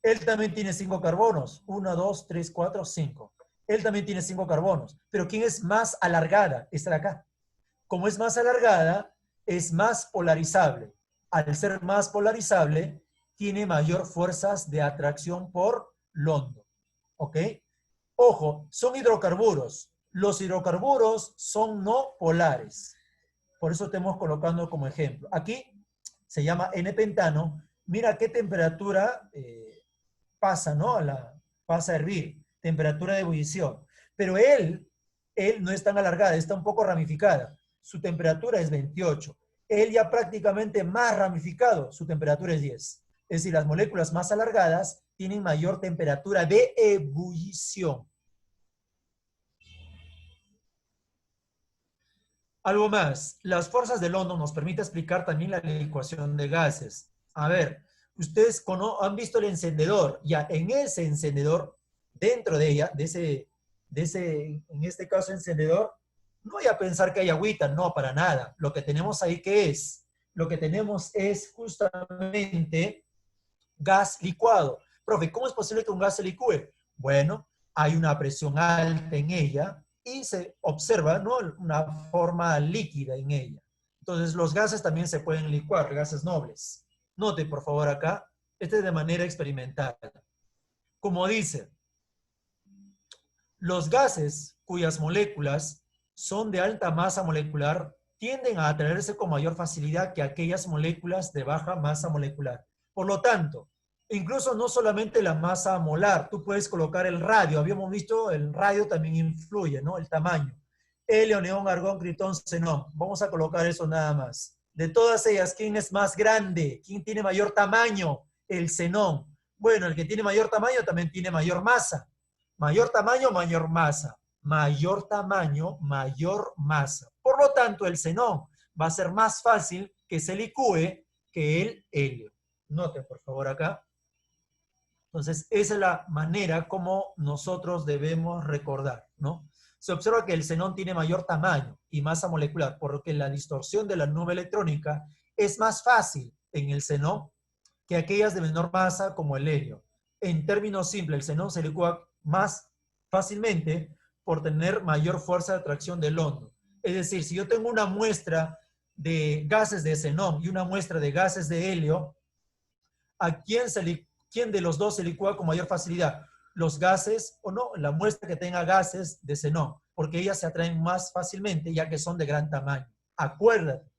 Él también tiene 5 carbonos. 1, 2, 3, 4, 5. Él también tiene 5 carbonos. Pero ¿quién es más alargada? Esta de acá. Como es más alargada, es más polarizable. Al ser más polarizable, tiene mayor fuerzas de atracción por London. ¿Ok? Ojo, son hidrocarburos. Los hidrocarburos son no polares. Por eso estamos colocando como ejemplo. Aquí se llama N-pentano. Mira qué temperatura pasa, ¿no? Pasa a hervir. Temperatura de ebullición. Pero él no es tan alargada, está un poco ramificada. Su temperatura es 28. Él ya prácticamente más ramificado, su temperatura es 10. Es decir, las moléculas más alargadas tienen mayor temperatura de ebullición. Algo más, las fuerzas del London nos permite explicar también la licuación de gases. A ver, ustedes han visto el encendedor, ya en ese encendedor, dentro de ella, en este caso encendedor, no voy a pensar que hay agüita, no, para nada. Lo que tenemos ahí, ¿qué es? Lo que tenemos es justamente gas licuado. Profe, ¿cómo es posible que un gas se licúe? Bueno, hay una presión alta en ella y se observa, ¿no?, una forma líquida en ella. Entonces, los gases también se pueden licuar, gases nobles. Note, por favor, acá, este es de manera experimental. Como dice, los gases cuyas moléculas son de alta masa molecular tienden a atraerse con mayor facilidad que aquellas moléculas de baja masa molecular. Por lo tanto, incluso no solamente la masa molar, tú puedes colocar el radio. Habíamos visto el radio también influye, ¿no? El tamaño. Helio, neón, argón, critón, xenón. Vamos a colocar eso nada más. De todas ellas, ¿quién es más grande? ¿Quién tiene mayor tamaño? El xenón. Bueno, el que tiene mayor tamaño también tiene mayor masa. Mayor tamaño, mayor masa. Mayor tamaño, mayor masa. Por lo tanto, el xenón va a ser más fácil que se licúe que el helio. Noten, por favor, acá. Entonces, esa es la manera como nosotros debemos recordar, ¿no? Se observa que el xenón tiene mayor tamaño y masa molecular, porque la distorsión de la nube electrónica es más fácil en el xenón que aquellas de menor masa como el helio. En términos simples, el xenón se licúa más fácilmente por tener mayor fuerza de atracción del London. Es decir, si yo tengo una muestra de gases de xenón y una muestra de gases de helio, ¿a quién de los dos se licúa con mayor facilidad? ¿Los gases o no? La muestra que tenga gases de xenón, porque ellas se atraen más fácilmente ya que son de gran tamaño. Acuérdate.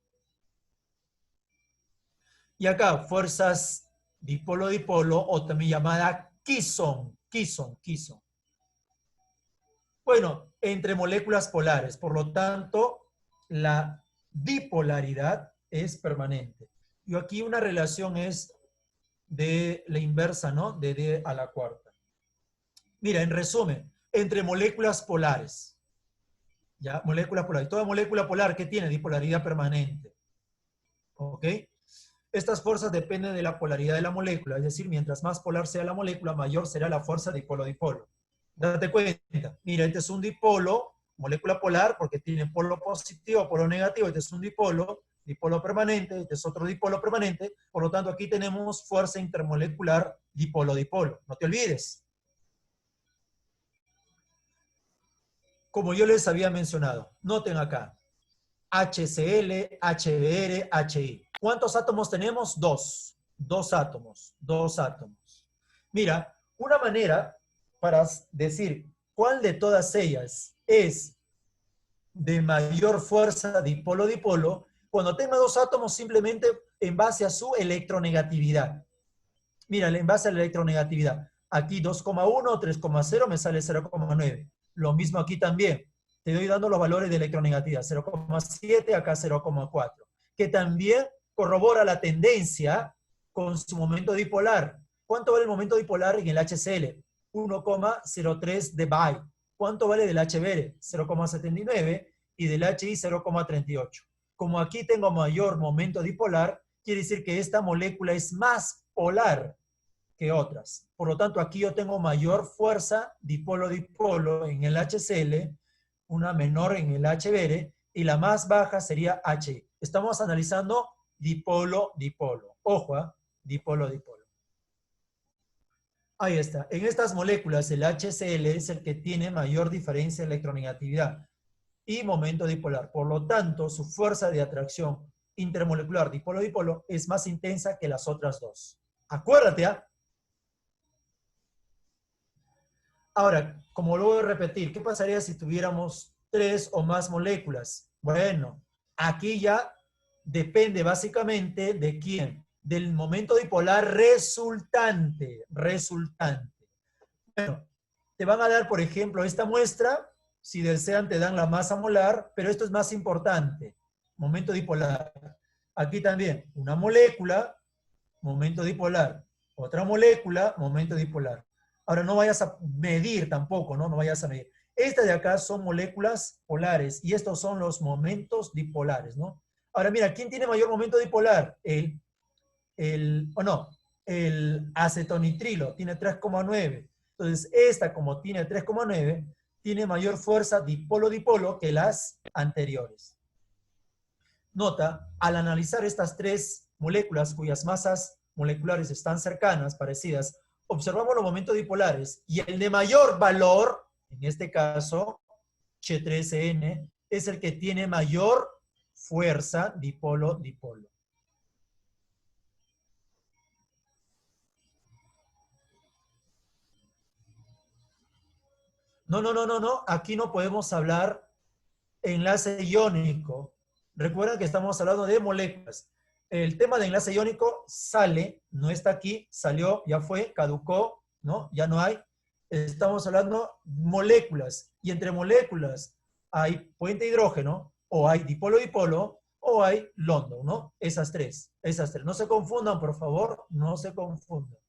Y acá, fuerzas dipolo-dipolo, o también llamada Kisson. Bueno, entre moléculas polares. Por lo tanto, la bipolaridad es permanente. Y aquí una relación es de la inversa, ¿no? De D a la cuarta. Mira, en resumen, entre moléculas polares. ¿Ya? Moléculas polares. Toda molécula polar que tiene dipolaridad permanente. ¿Ok? Estas fuerzas dependen de la polaridad de la molécula, es decir, mientras más polar sea la molécula, mayor será la fuerza dipolo-dipolo. Date cuenta, mira, este es un dipolo, molécula polar, porque tiene polo positivo, polo negativo, este es un dipolo permanente, este es otro dipolo permanente, por lo tanto aquí tenemos fuerza intermolecular dipolo-dipolo, no te olvides. Como yo les había mencionado, noten acá, HCl, HBr, HI. ¿Cuántos átomos tenemos? Dos átomos. Mira, una manera para decir cuál de todas ellas es de mayor fuerza dipolo-dipolo, cuando tenga dos átomos simplemente en base a su electronegatividad. Mira, en base a la electronegatividad. Aquí 2,1, 3,0 me sale 0,9. Lo mismo aquí también. Te doy dando los valores de electronegatividad. 0,7, acá 0,4. Que también corrobora la tendencia con su momento dipolar. ¿Cuánto vale el momento dipolar en el HCl? 1,03 dBi. ¿Cuánto vale del HBr? 0,79 y del HI 0,38. Como aquí tengo mayor momento dipolar, quiere decir que esta molécula es más polar que otras. Por lo tanto, aquí yo tengo mayor fuerza dipolo-dipolo en el HCl, una menor en el HBr, y la más baja sería HI. Estamos analizando dipolo-dipolo. Ojo, dipolo-dipolo. Ahí está. En estas moléculas, el HCl es el que tiene mayor diferencia de electronegatividad y momento dipolar. Por lo tanto, su fuerza de atracción intermolecular dipolo-dipolo es más intensa que las otras dos. Acuérdate, ¿ah? Ahora, como lo voy a repetir, ¿qué pasaría si tuviéramos 3 o más moléculas? Bueno, aquí ya depende básicamente de quién, del momento dipolar resultante. Bueno, te van a dar, por ejemplo, esta muestra, si desean te dan la masa molar, pero esto es más importante, momento dipolar. Aquí también, una molécula, momento dipolar. Otra molécula, momento dipolar. Ahora no vayas a medir tampoco, ¿no? No vayas a medir. Estas de acá son moléculas polares y estos son los momentos dipolares, ¿no? Ahora mira, ¿quién tiene mayor momento dipolar? El acetonitrilo tiene 3,9. Entonces, esta como tiene 3,9, tiene mayor fuerza dipolo-dipolo que las anteriores. Nota, al analizar estas tres moléculas cuyas masas moleculares están cercanas, parecidas, observamos los momentos dipolares y el de mayor valor, en este caso, H3N, es el que tiene mayor fuerza dipolo-dipolo. No. Aquí no podemos hablar enlace iónico. Recuerden que estamos hablando de moléculas. El tema de enlace iónico sale, no está aquí, salió, ya fue, caducó, ¿no? Ya no hay. Estamos hablando moléculas. Y entre moléculas hay puente hidrógeno, o hay dipolo-dipolo, o hay London, ¿no? Esas tres. No se confundan, por favor, no se confundan.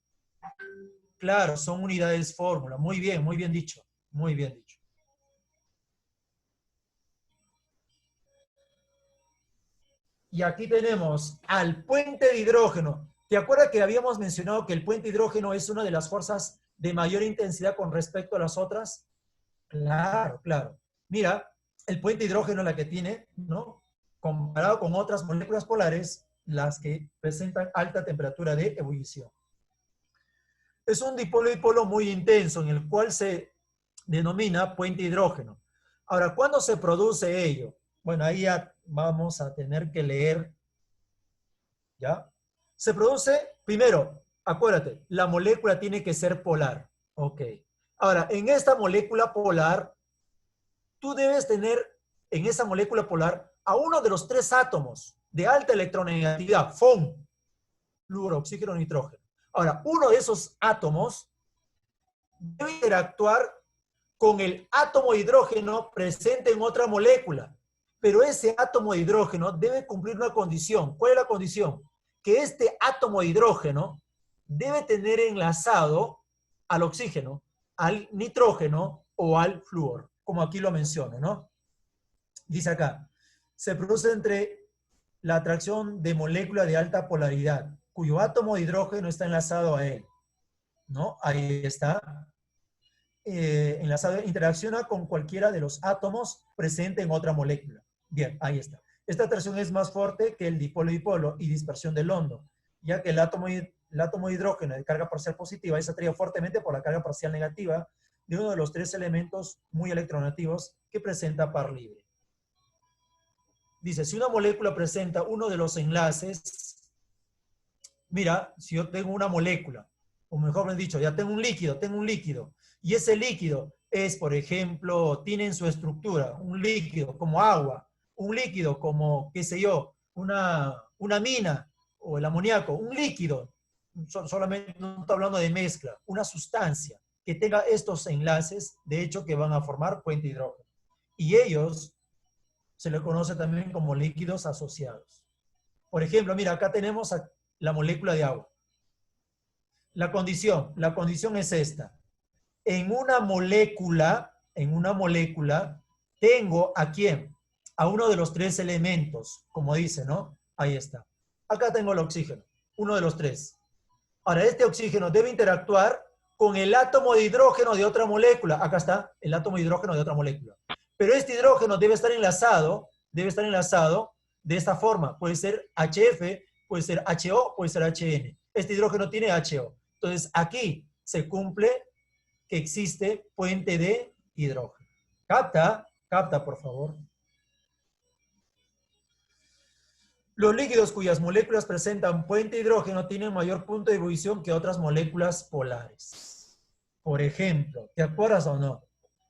Claro, son unidades fórmula. Muy bien dicho. Muy bien dicho. Y aquí tenemos al puente de hidrógeno. ¿Te acuerdas que habíamos mencionado que el puente de hidrógeno es una de las fuerzas de mayor intensidad con respecto a las otras? Claro. Mira, el puente de hidrógeno la que tiene, ¿no? Comparado con otras moléculas polares, las que presentan alta temperatura de ebullición. Es un dipolo-dipolo muy intenso en el cual se denomina puente de hidrógeno. Ahora, ¿cuándo se produce ello? Bueno, ahí ya vamos a tener que leer, ¿ya? Se produce, primero, acuérdate, la molécula tiene que ser polar. Ok. Ahora, en esta molécula polar, tú debes tener en esa molécula polar a uno de los tres átomos de alta electronegatividad, FON, flúor, oxígeno, nitrógeno. Ahora, uno de esos átomos debe interactuar con el átomo de hidrógeno presente en otra molécula. Pero ese átomo de hidrógeno debe cumplir una condición. ¿Cuál es la condición? Que este átomo de hidrógeno debe tener enlazado al oxígeno, al nitrógeno o al flúor, como aquí lo menciono, ¿no? Dice acá, se produce entre la atracción de molécula de alta polaridad, cuyo átomo de hidrógeno está enlazado a él, ¿no? Ahí está. Enlazado, interacciona con cualquiera de los átomos presentes en otra molécula. Bien, ahí está. Esta atracción es más fuerte que el dipolo-dipolo y dispersión de London, ya que el átomo de hidrógeno de carga parcial positiva es atraído fuertemente por la carga parcial negativa de uno de los tres elementos muy electronegativos que presenta par libre. Dice, si una molécula presenta uno de los enlaces, mira, si yo tengo una molécula, o mejor dicho, ya tengo un líquido, y ese líquido es, por ejemplo, tiene en su estructura un líquido como agua, un líquido como, qué sé yo, una mina o el amoníaco, un líquido, solamente no estoy hablando de mezcla, una sustancia que tenga estos enlaces, de hecho, que van a formar puente de hidrógeno. Y ellos se le conoce también como líquidos asociados. Por ejemplo, mira, acá tenemos la molécula de agua. La condición es esta. En una molécula, tengo ¿a quién? A uno de los tres elementos, como dice, ¿no? Ahí está. Acá tengo el oxígeno, uno de los tres. Ahora, este oxígeno debe interactuar con el átomo de hidrógeno de otra molécula. Acá está, el átomo de hidrógeno de otra molécula. Pero este hidrógeno debe estar enlazado de esta forma. Puede ser HF, puede ser HO, puede ser HN. Este hidrógeno tiene HO. Entonces, aquí se cumple que existe puente de hidrógeno. Capta, por favor. Los líquidos cuyas moléculas presentan puente de hidrógeno tienen mayor punto de ebullición que otras moléculas polares. Por ejemplo, ¿te acuerdas o no?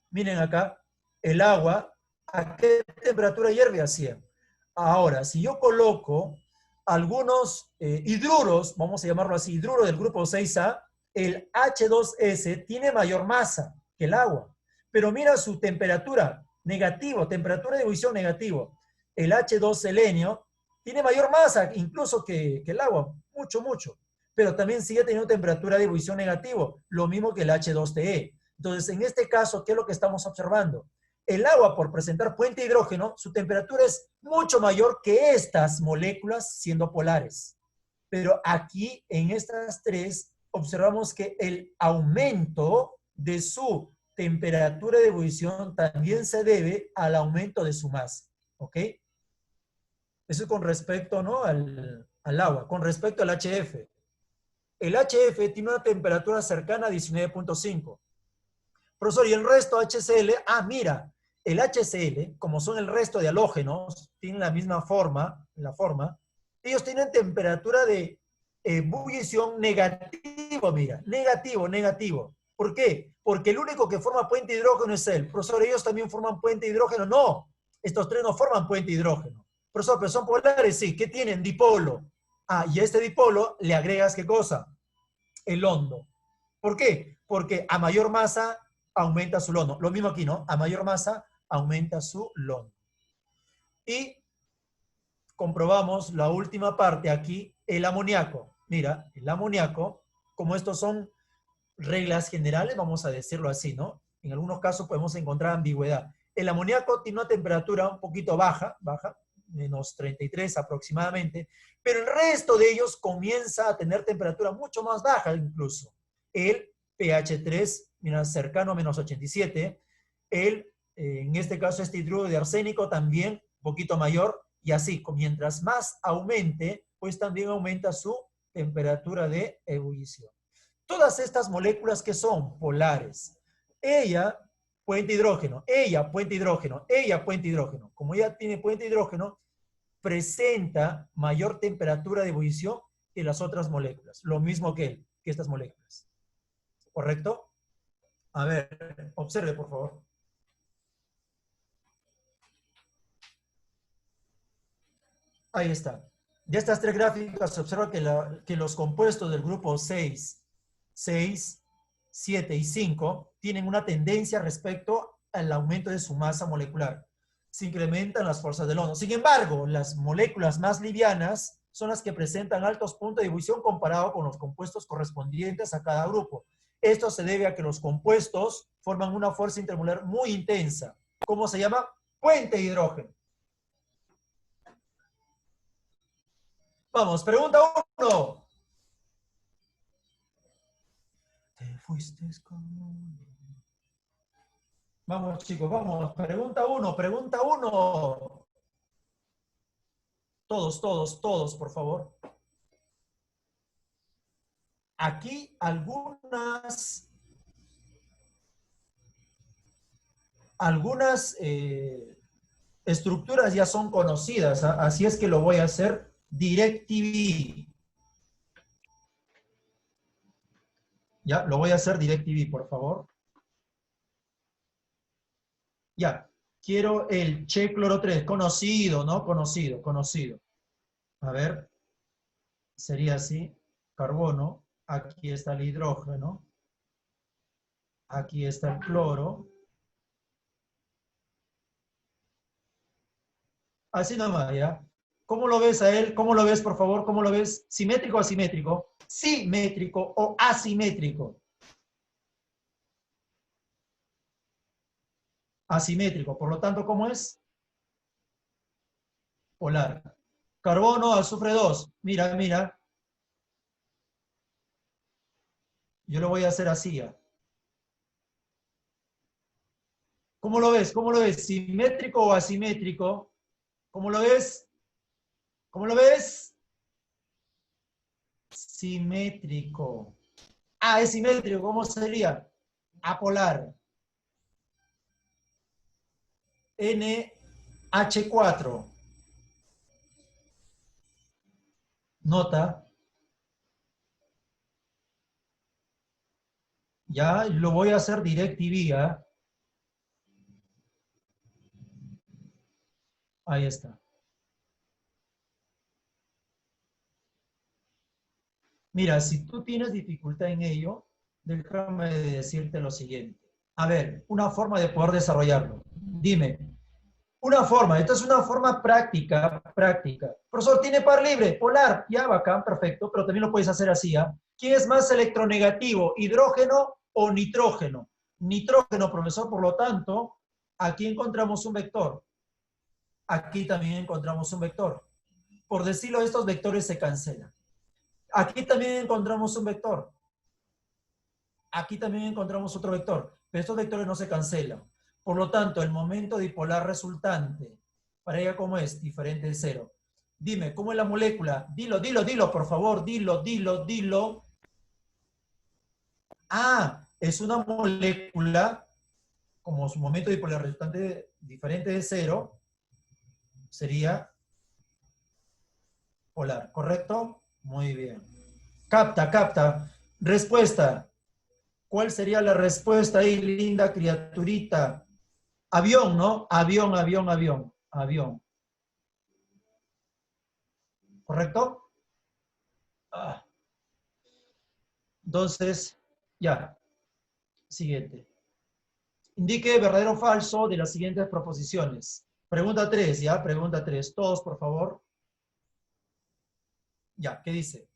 Miren acá, el agua, ¿a qué temperatura hierve? A 100. Ahora, si yo coloco algunos hidruros, vamos a llamarlo así, hidruro del grupo 6A, el H2S tiene mayor masa que el agua. Pero mira su temperatura, negativo, temperatura de ebullición negativo. El H2 selenio tiene mayor masa incluso que el agua, mucho. pero también sigue teniendo temperatura de ebullición negativo, lo mismo que el H2TE. Entonces, en este caso, ¿qué es lo que estamos observando? El agua, por presentar puente de hidrógeno, su temperatura es mucho mayor que estas moléculas siendo polares. Pero aquí, en estas tres, observamos que el aumento de su temperatura de ebullición también se debe al aumento de su masa. ¿Ok? Eso con respecto, ¿no?, al agua. Con respecto al HF. El HF tiene una temperatura cercana a 19.5. Profesor, ¿y el resto HCl? Ah, mira, el HCl, como son el resto de halógenos, tienen la misma forma, ellos tienen temperatura de ebullición negativo, mira, negativo. ¿Por qué? Porque el único que forma puente de hidrógeno es él. Profesor, ¿ellos también forman puente de hidrógeno? No, estos tres no forman puente de hidrógeno. Profesor, pero son polares, sí. ¿Qué tienen? Dipolo. Ah, y a este dipolo le agregas, ¿qué cosa? El hondo. ¿Por qué? Porque a mayor masa aumenta su londo. Lo mismo aquí, ¿no? A mayor masa aumenta su londo. Y comprobamos la última parte aquí, el amoníaco. Mira, el amoníaco, como estos son reglas generales, vamos a decirlo así, ¿no? En algunos casos podemos encontrar ambigüedad. El amoníaco tiene una temperatura un poquito baja, menos 33 aproximadamente, pero el resto de ellos comienza a tener temperatura mucho más baja incluso. El pH 3, mira, cercano a menos 87, en este caso este hidruro de arsénico también un poquito mayor, y así, mientras más aumente, pues también aumenta su temperatura de ebullición. Todas estas moléculas que son polares, ella, puente hidrógeno, ella, puente hidrógeno, ella, puente hidrógeno. Como ella tiene puente hidrógeno, presenta mayor temperatura de ebullición que las otras moléculas. Lo mismo que estas moléculas. ¿Correcto? A ver, observe, por favor. Ahí está. De estas tres gráficas se observa que los compuestos del grupo 6, 7 y 5 tienen una tendencia respecto al aumento de su masa molecular. Se incrementan las fuerzas del London. Sin embargo, las moléculas más livianas son las que presentan altos puntos de ebullición comparado con los compuestos correspondientes a cada grupo. Esto se debe a que los compuestos forman una fuerza intermolecular muy intensa. ¿Cómo se llama? Puente de hidrógeno. Vamos, pregunta 1. Te fuiste con... Vamos, chicos, vamos. Pregunta 1, pregunta 1. Todos, por favor. Aquí algunas estructuras ya son conocidas, así es que lo voy a hacer DirecTV. Ya, lo voy a hacer DirecTV, por favor. Ya, quiero el Che cloro 3, conocido, ¿no? Conocido. A ver, sería así, carbono, aquí está el hidrógeno, aquí está el cloro. Así nomás, ¿ya? ¿Cómo lo ves a él? ¿Cómo lo ves, por favor? ¿Cómo lo ves? ¿Simétrico o asimétrico? ¿Simétrico o asimétrico? Asimétrico. Por lo tanto, ¿cómo es? Polar. Carbono, azufre 2. Mira, mira. Yo lo voy a hacer así, ¿ya? ¿Cómo lo ves? ¿Cómo lo ves? ¿Simétrico o asimétrico? ¿Cómo lo ves? ¿Cómo lo ves? Simétrico. Ah, es simétrico. ¿Cómo sería? Apolar. NH4. Nota. Ya, lo voy a hacer DirecTV, ¿ya? Ahí está. Mira, si tú tienes dificultad en ello, déjame decirte lo siguiente. A ver, una forma de poder desarrollarlo. Dime, Una forma, esta es una forma práctica. Profesor, ¿tiene par libre? Polar, ya, bacán, perfecto, pero también lo puedes hacer así, ¿ah? ¿Quién es más electronegativo, hidrógeno o nitrógeno? Nitrógeno, profesor, por lo tanto, aquí encontramos un vector. Aquí también encontramos un vector. Por decirlo, estos vectores se cancelan. Aquí también encontramos un vector. Aquí también encontramos otro vector, pero estos vectores no se cancelan. Por lo tanto, el momento dipolar resultante, para ella, ¿cómo es? Diferente de cero. Dime, ¿cómo es la molécula? Dilo, por favor, dilo. Ah, es una molécula, como su momento dipolar resultante diferente de cero, sería polar, ¿correcto? Muy bien. Capta. Respuesta. ¿Cuál sería la respuesta ahí, linda criaturita? Avión, ¿no? Avión. ¿Correcto? Ah. Entonces, ya. Siguiente. Indique verdadero o falso de las siguientes proposiciones. Pregunta 3, ¿ya? Pregunta 3. Todos, por favor. Ya, ¿qué dice?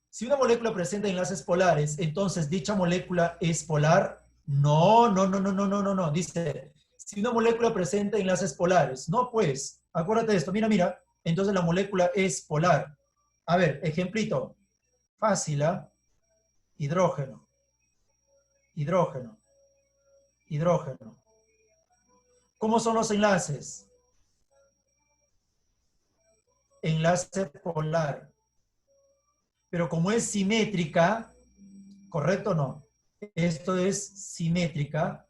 Si una molécula presenta enlaces polares, entonces dicha molécula es polar. No. Dice, si una molécula presenta enlaces polares, no, pues, acuérdate de esto. Mira. Entonces la molécula es polar. A ver, ejemplito. Fácil, ¿ah? Hidrógeno. ¿Cómo son los enlaces? Enlace polar. Pero como es simétrica, ¿correcto o no? Esto es simétrica.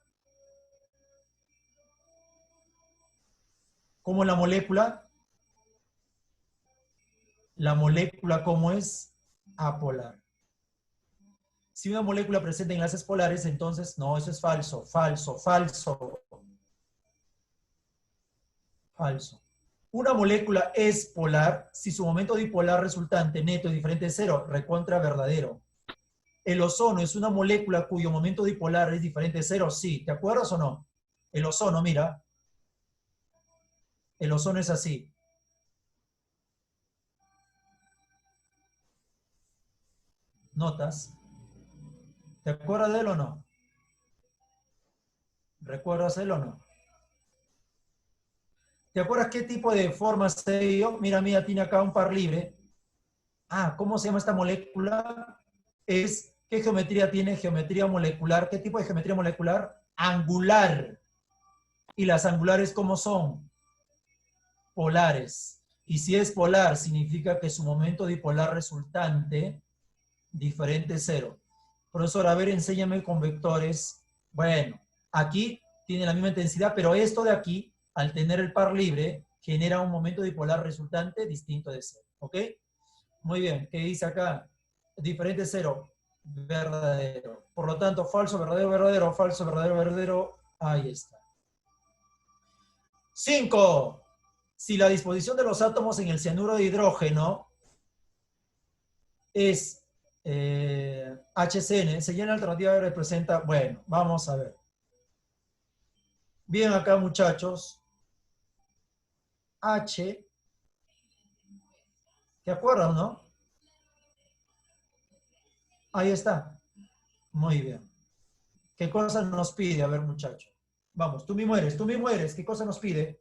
¿Cómo la molécula? La molécula, ¿cómo es? Apolar. Si una molécula presenta enlaces polares, entonces, no, eso es falso. Una molécula es polar si su momento dipolar resultante neto es diferente de cero, recontra verdadero. ¿El ozono es una molécula cuyo momento dipolar es diferente de cero? Sí. ¿Te acuerdas o no? El ozono, mira. El ozono es así. ¿Notas? ¿Te acuerdas de él o no? ¿Recuerdas él o no? ¿Te acuerdas qué tipo de forma se dio? Mira, tiene acá un par libre. Ah, ¿cómo se llama esta molécula? ¿Qué geometría tiene? Geometría molecular. ¿Qué tipo de geometría molecular? Angular. ¿Y las angulares cómo son? Polares. Y si es polar, significa que su momento dipolar resultante, diferente cero. Profesor, a ver, enséñame con vectores. Bueno, aquí tiene la misma intensidad, pero esto de aquí, al tener el par libre, genera un momento dipolar resultante distinto de cero. ¿Ok? Muy bien. ¿Qué dice acá? Diferente cero. Verdadero. Por lo tanto, falso, verdadero, falso, verdadero. Ahí está. 5. Si la disposición de los átomos en el cianuro de hidrógeno es HCN, señal alternativa representa, bueno, vamos a ver. Bien acá, muchachos. H, ¿te acuerdas, no? Ahí está. Muy bien. ¿Qué cosa nos pide? A ver, muchacho. Vamos, tú mismo eres. ¿Qué cosa nos pide?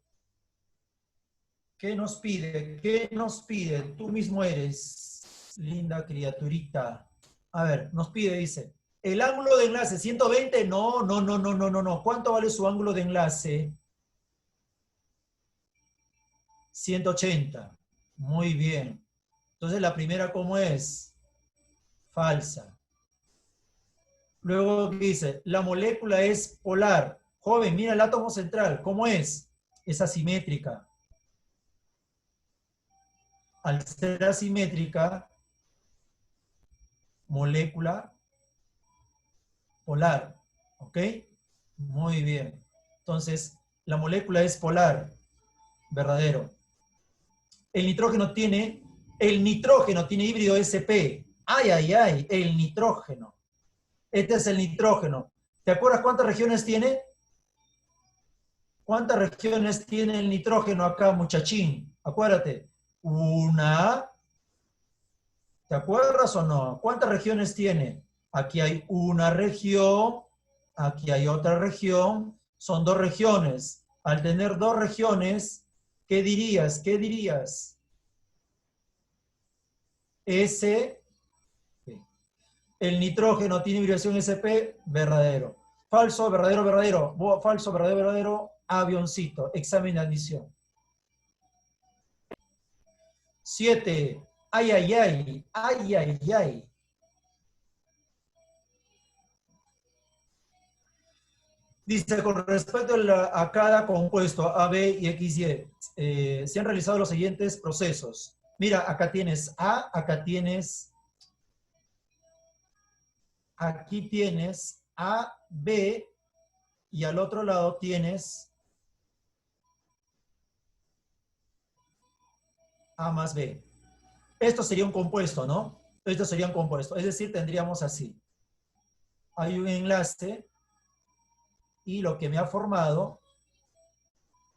¿Qué nos pide? Tú mismo eres, linda criaturita. A ver, nos pide, dice, el ángulo de enlace, 120, no. ¿Cuánto vale su ángulo de enlace? 180. Muy bien. Entonces la primera, ¿cómo es? Falsa. Luego dice, la molécula es polar. Joven, mira el átomo central, ¿cómo es? Es asimétrica. Al ser asimétrica, molécula polar. ¿Ok? Muy bien. Entonces, la molécula es polar. Verdadero. El nitrógeno tiene híbrido sp. Ay, el nitrógeno. Este es el nitrógeno. ¿Te acuerdas cuántas regiones tiene? ¿Cuántas regiones tiene el nitrógeno acá, muchachín? Acuérdate. Una. ¿Te acuerdas o no? ¿Cuántas regiones tiene? Aquí hay una región, aquí hay otra región. Son dos regiones. Al tener dos regiones, ¿qué dirías? ¿Qué dirías? S. El nitrógeno tiene vibración SP, verdadero. Falso, verdadero, verdadero. Falso, verdadero, verdadero. Avioncito. Examen de admisión. 7. Ay, ay, ay. Ay, ay, ay. Dice, con respecto a cada compuesto A, B y XY, se han realizado los siguientes procesos. Mira, acá tienes A, aquí tienes A, B, y al otro lado tienes A más B. Esto sería un compuesto, ¿no? Esto sería un compuesto. Es decir, tendríamos así. Hay un enlace y lo que me ha formado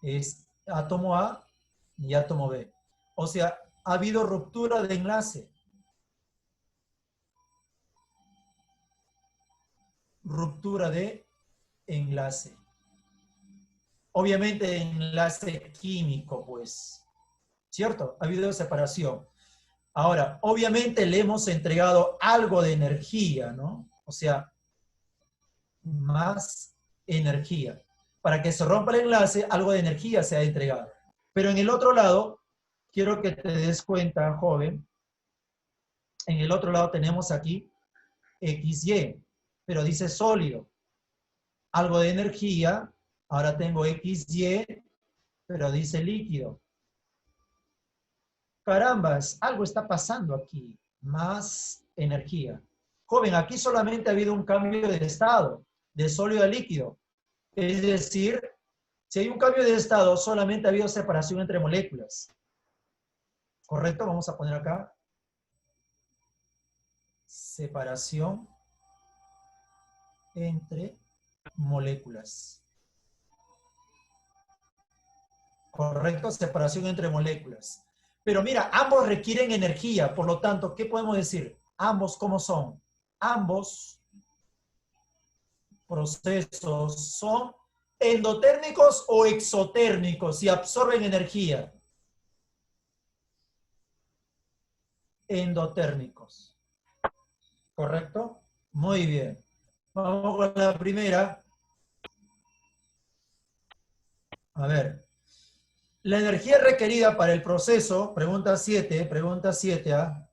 es átomo A y átomo B. O sea, ha habido ruptura de enlace. Ruptura de enlace. Obviamente enlace químico, pues. ¿Cierto? Ha habido separación. Ahora, obviamente le hemos entregado algo de energía, ¿no? O sea, más energía. Para que se rompa el enlace, algo de energía se ha entregado. Pero en el otro lado, quiero que te des cuenta, joven, en el otro lado tenemos aquí XY, pero dice sólido. Algo de energía, ahora tengo XY, pero dice líquido. Carambas, algo está pasando aquí. Más energía. Joven, aquí solamente ha habido un cambio de estado, de sólido a líquido. Es decir, si hay un cambio de estado, solamente ha habido separación entre moléculas. ¿Correcto? Vamos a poner acá. Separación entre moléculas. ¿Correcto? Separación entre moléculas. Pero mira, ambos requieren energía, por lo tanto, ¿qué podemos decir? Ambos, ¿cómo son? Ambos procesos son endotérmicos o exotérmicos y absorben energía. Endotérmicos. ¿Correcto? Muy bien. Vamos con la primera. A ver. La energía requerida para el proceso, pregunta 7, ¿ah?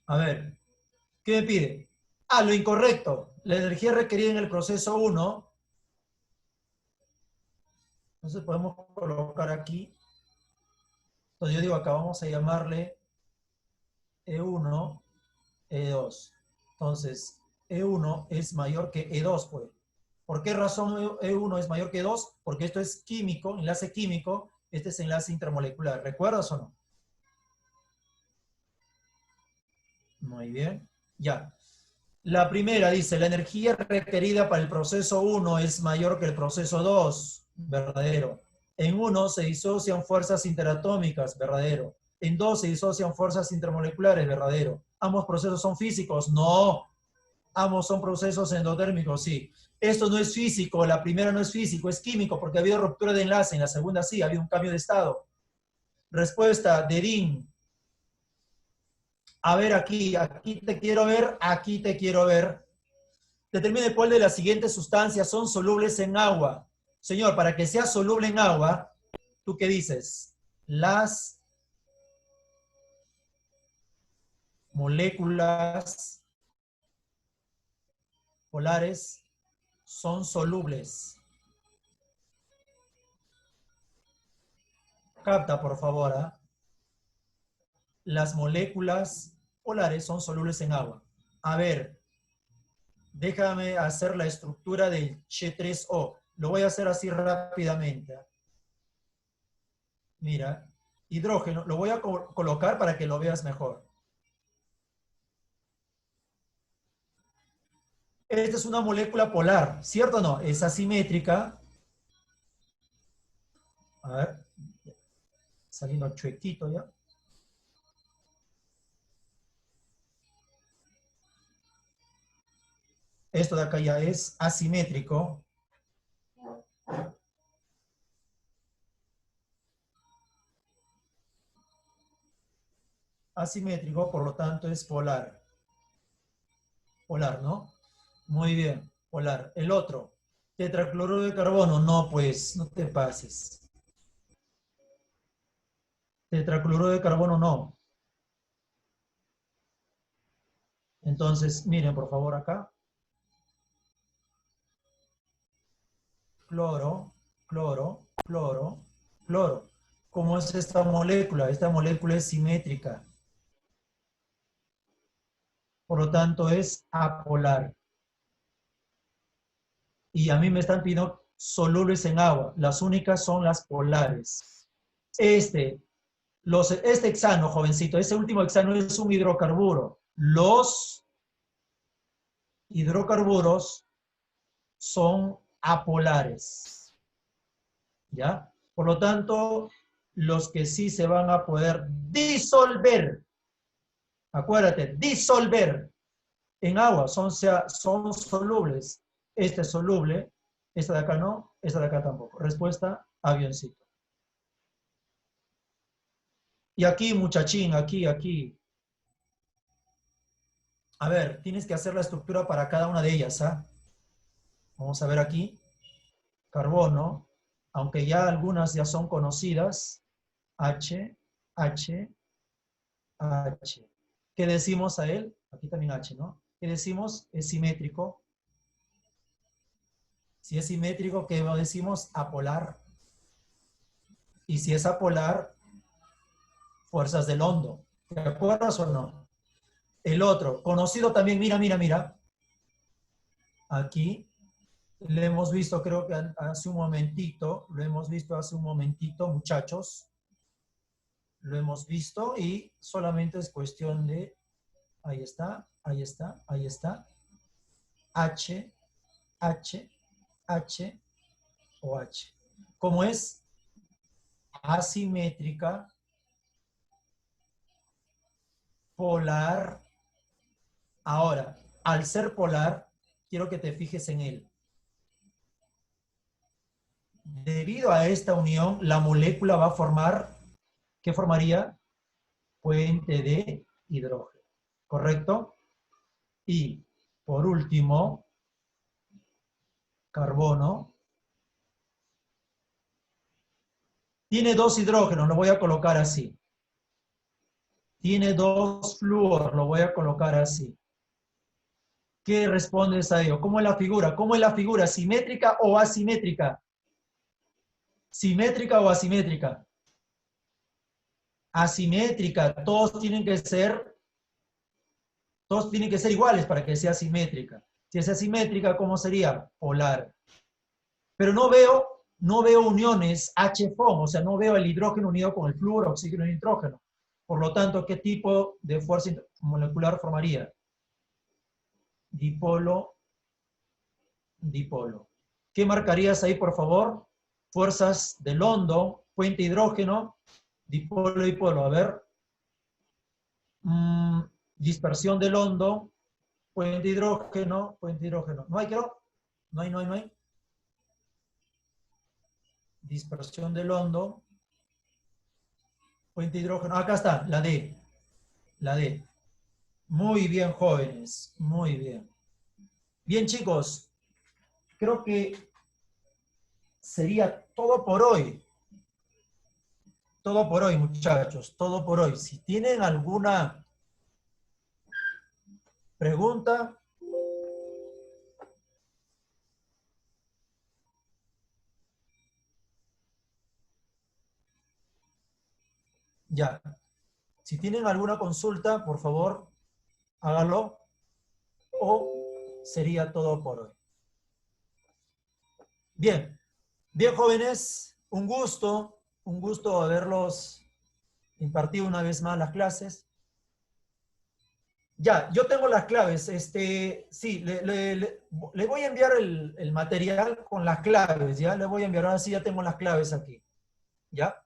A ver, ¿qué me pide? Ah, lo incorrecto. La energía requerida en el proceso 1, entonces podemos colocar aquí, entonces yo digo acá, vamos a llamarle E1, E2. Entonces, E1 es mayor que E2, pues. ¿Por qué razón E1 es mayor que E2? Porque esto es químico, enlace químico, este es enlace intermolecular. ¿Recuerdas o no? Muy bien. Ya. La primera dice, la energía requerida para el proceso 1 es mayor que el proceso 2. Verdadero. En 1 se disocian fuerzas interatómicas. Verdadero. En 2 se disocian fuerzas intermoleculares. Verdadero. ¿Ambos procesos son físicos? No. Ambos son procesos endotérmicos, sí. Esto no es físico, la primera no es físico, es químico, porque ha habido ruptura de enlace. En la segunda sí, ha habido un cambio de estado. Respuesta, Derín. A ver, aquí te quiero ver, aquí te quiero ver. Determine cuál de las siguientes sustancias son solubles en agua. Señor, para que sea soluble en agua, ¿tú qué dices? Las moléculas polares son solubles. Capta, por favor. ¿Eh? Las moléculas polares son solubles en agua. A ver, déjame hacer la estructura del H3O. Lo voy a hacer así rápidamente. Mira, hidrógeno, lo voy a colocar para que lo veas mejor. Esta es una molécula polar, ¿cierto o no? Es asimétrica. A ver, saliendo chuequito ya. Esto de acá ya es asimétrico. Asimétrico, por lo tanto es polar. Polar, ¿no? Muy bien, polar. El otro, tetracloruro de carbono. No, pues, no te pases. Tetracloruro de carbono no. Entonces, miren, por favor, acá. Cloro, cloro, cloro, cloro. ¿Cómo es esta molécula? Esta molécula es simétrica. Por lo tanto, es apolar. Y a mí me están pidiendo solubles en agua. Las únicas son las polares. Este hexano, jovencito, ese último hexano es un hidrocarburo. Los hidrocarburos son apolares. ¿Ya? Por lo tanto, los que sí se van a poder disolver, acuérdate, disolver en agua, son solubles. Este es soluble, esta de acá no, esta de acá tampoco. Respuesta, avioncito. Y aquí, muchachín, aquí. A ver, tienes que hacer la estructura para cada una de ellas, ¿ah? Vamos a ver aquí. Carbono, aunque ya algunas ya son conocidas. H, H, H. ¿Qué decimos a él? Aquí también H, ¿no? ¿Qué decimos? Es simétrico. Si es simétrico, ¿qué decimos? Apolar. Y si es apolar, fuerzas del hondo. ¿Te acuerdas o no? El otro, conocido también, mira. Aquí le hemos visto, creo que hace un momentito, lo hemos visto hace un momentito, muchachos. Lo hemos visto y solamente es cuestión de, ahí está. H, H, H o H. Como es asimétrica, polar. Ahora, al ser polar, quiero que te fijes en él. Debido a esta unión, la molécula va a formar, ¿qué formaría? Puente de hidrógeno, ¿correcto? Y, por último, carbono. Tiene dos hidrógenos, lo voy a colocar así. Tiene dos flúor, lo voy a colocar así. ¿Qué respondes a ello? ¿Cómo es la figura? ¿Cómo es la figura? ¿Simétrica o asimétrica? ¿Simétrica o asimétrica? Asimétrica. Todos tienen que ser iguales para que sea simétrica. Si es asimétrica, ¿cómo sería? Polar. Pero no veo uniones H-FON, o sea, no veo el hidrógeno unido con el flúor, oxígeno y nitrógeno. Por lo tanto, ¿qué tipo de fuerza molecular formaría? Dipolo, dipolo. ¿Qué marcarías ahí, por favor? Fuerzas del hondo, puente hidrógeno, dipolo, dipolo. A ver. Dispersión del hondo, puente hidrógeno, puente hidrógeno. ¿No hay, creo? No hay. Dispersión del hondo, puente hidrógeno. Acá está, la D. La D. Muy bien, jóvenes. Muy bien. Bien, chicos. Creo que sería todo por hoy. Todo por hoy, muchachos. Todo por hoy. Si tienen alguna pregunta, ya. Si tienen alguna consulta, por favor, háganlo. O sería todo por hoy. Bien. Bien, jóvenes. Un gusto haberlos impartido una vez más las clases. Ya, yo tengo las claves. Sí, le voy a enviar el material con las claves, ¿ya? Le voy a enviar, ahora sí ya tengo las claves aquí, ¿ya?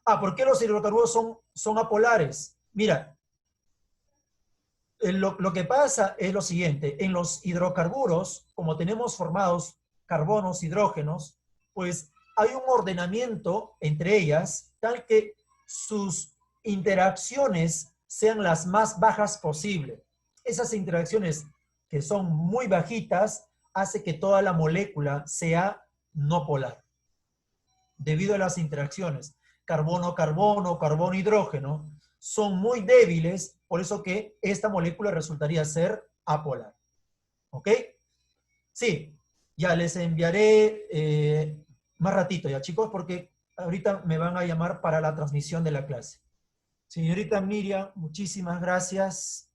Ah, ¿por qué los hidrocarburos son apolares? Mira, lo que pasa es lo siguiente, en los hidrocarburos, como tenemos formados carbonos, hidrógenos, pues hay un ordenamiento entre ellas tal que sus interacciones sean las más bajas posible. Esas interacciones que son muy bajitas hace que toda la molécula sea no polar debido a las interacciones carbono-carbono, carbono-hidrógeno, son muy débiles, por eso que esta molécula resultaría ser apolar. ¿Ok? Sí, ya les enviaré más ratito ya, chicos, porque ahorita me van a llamar para la transmisión de la clase. Señorita Miriam, muchísimas gracias.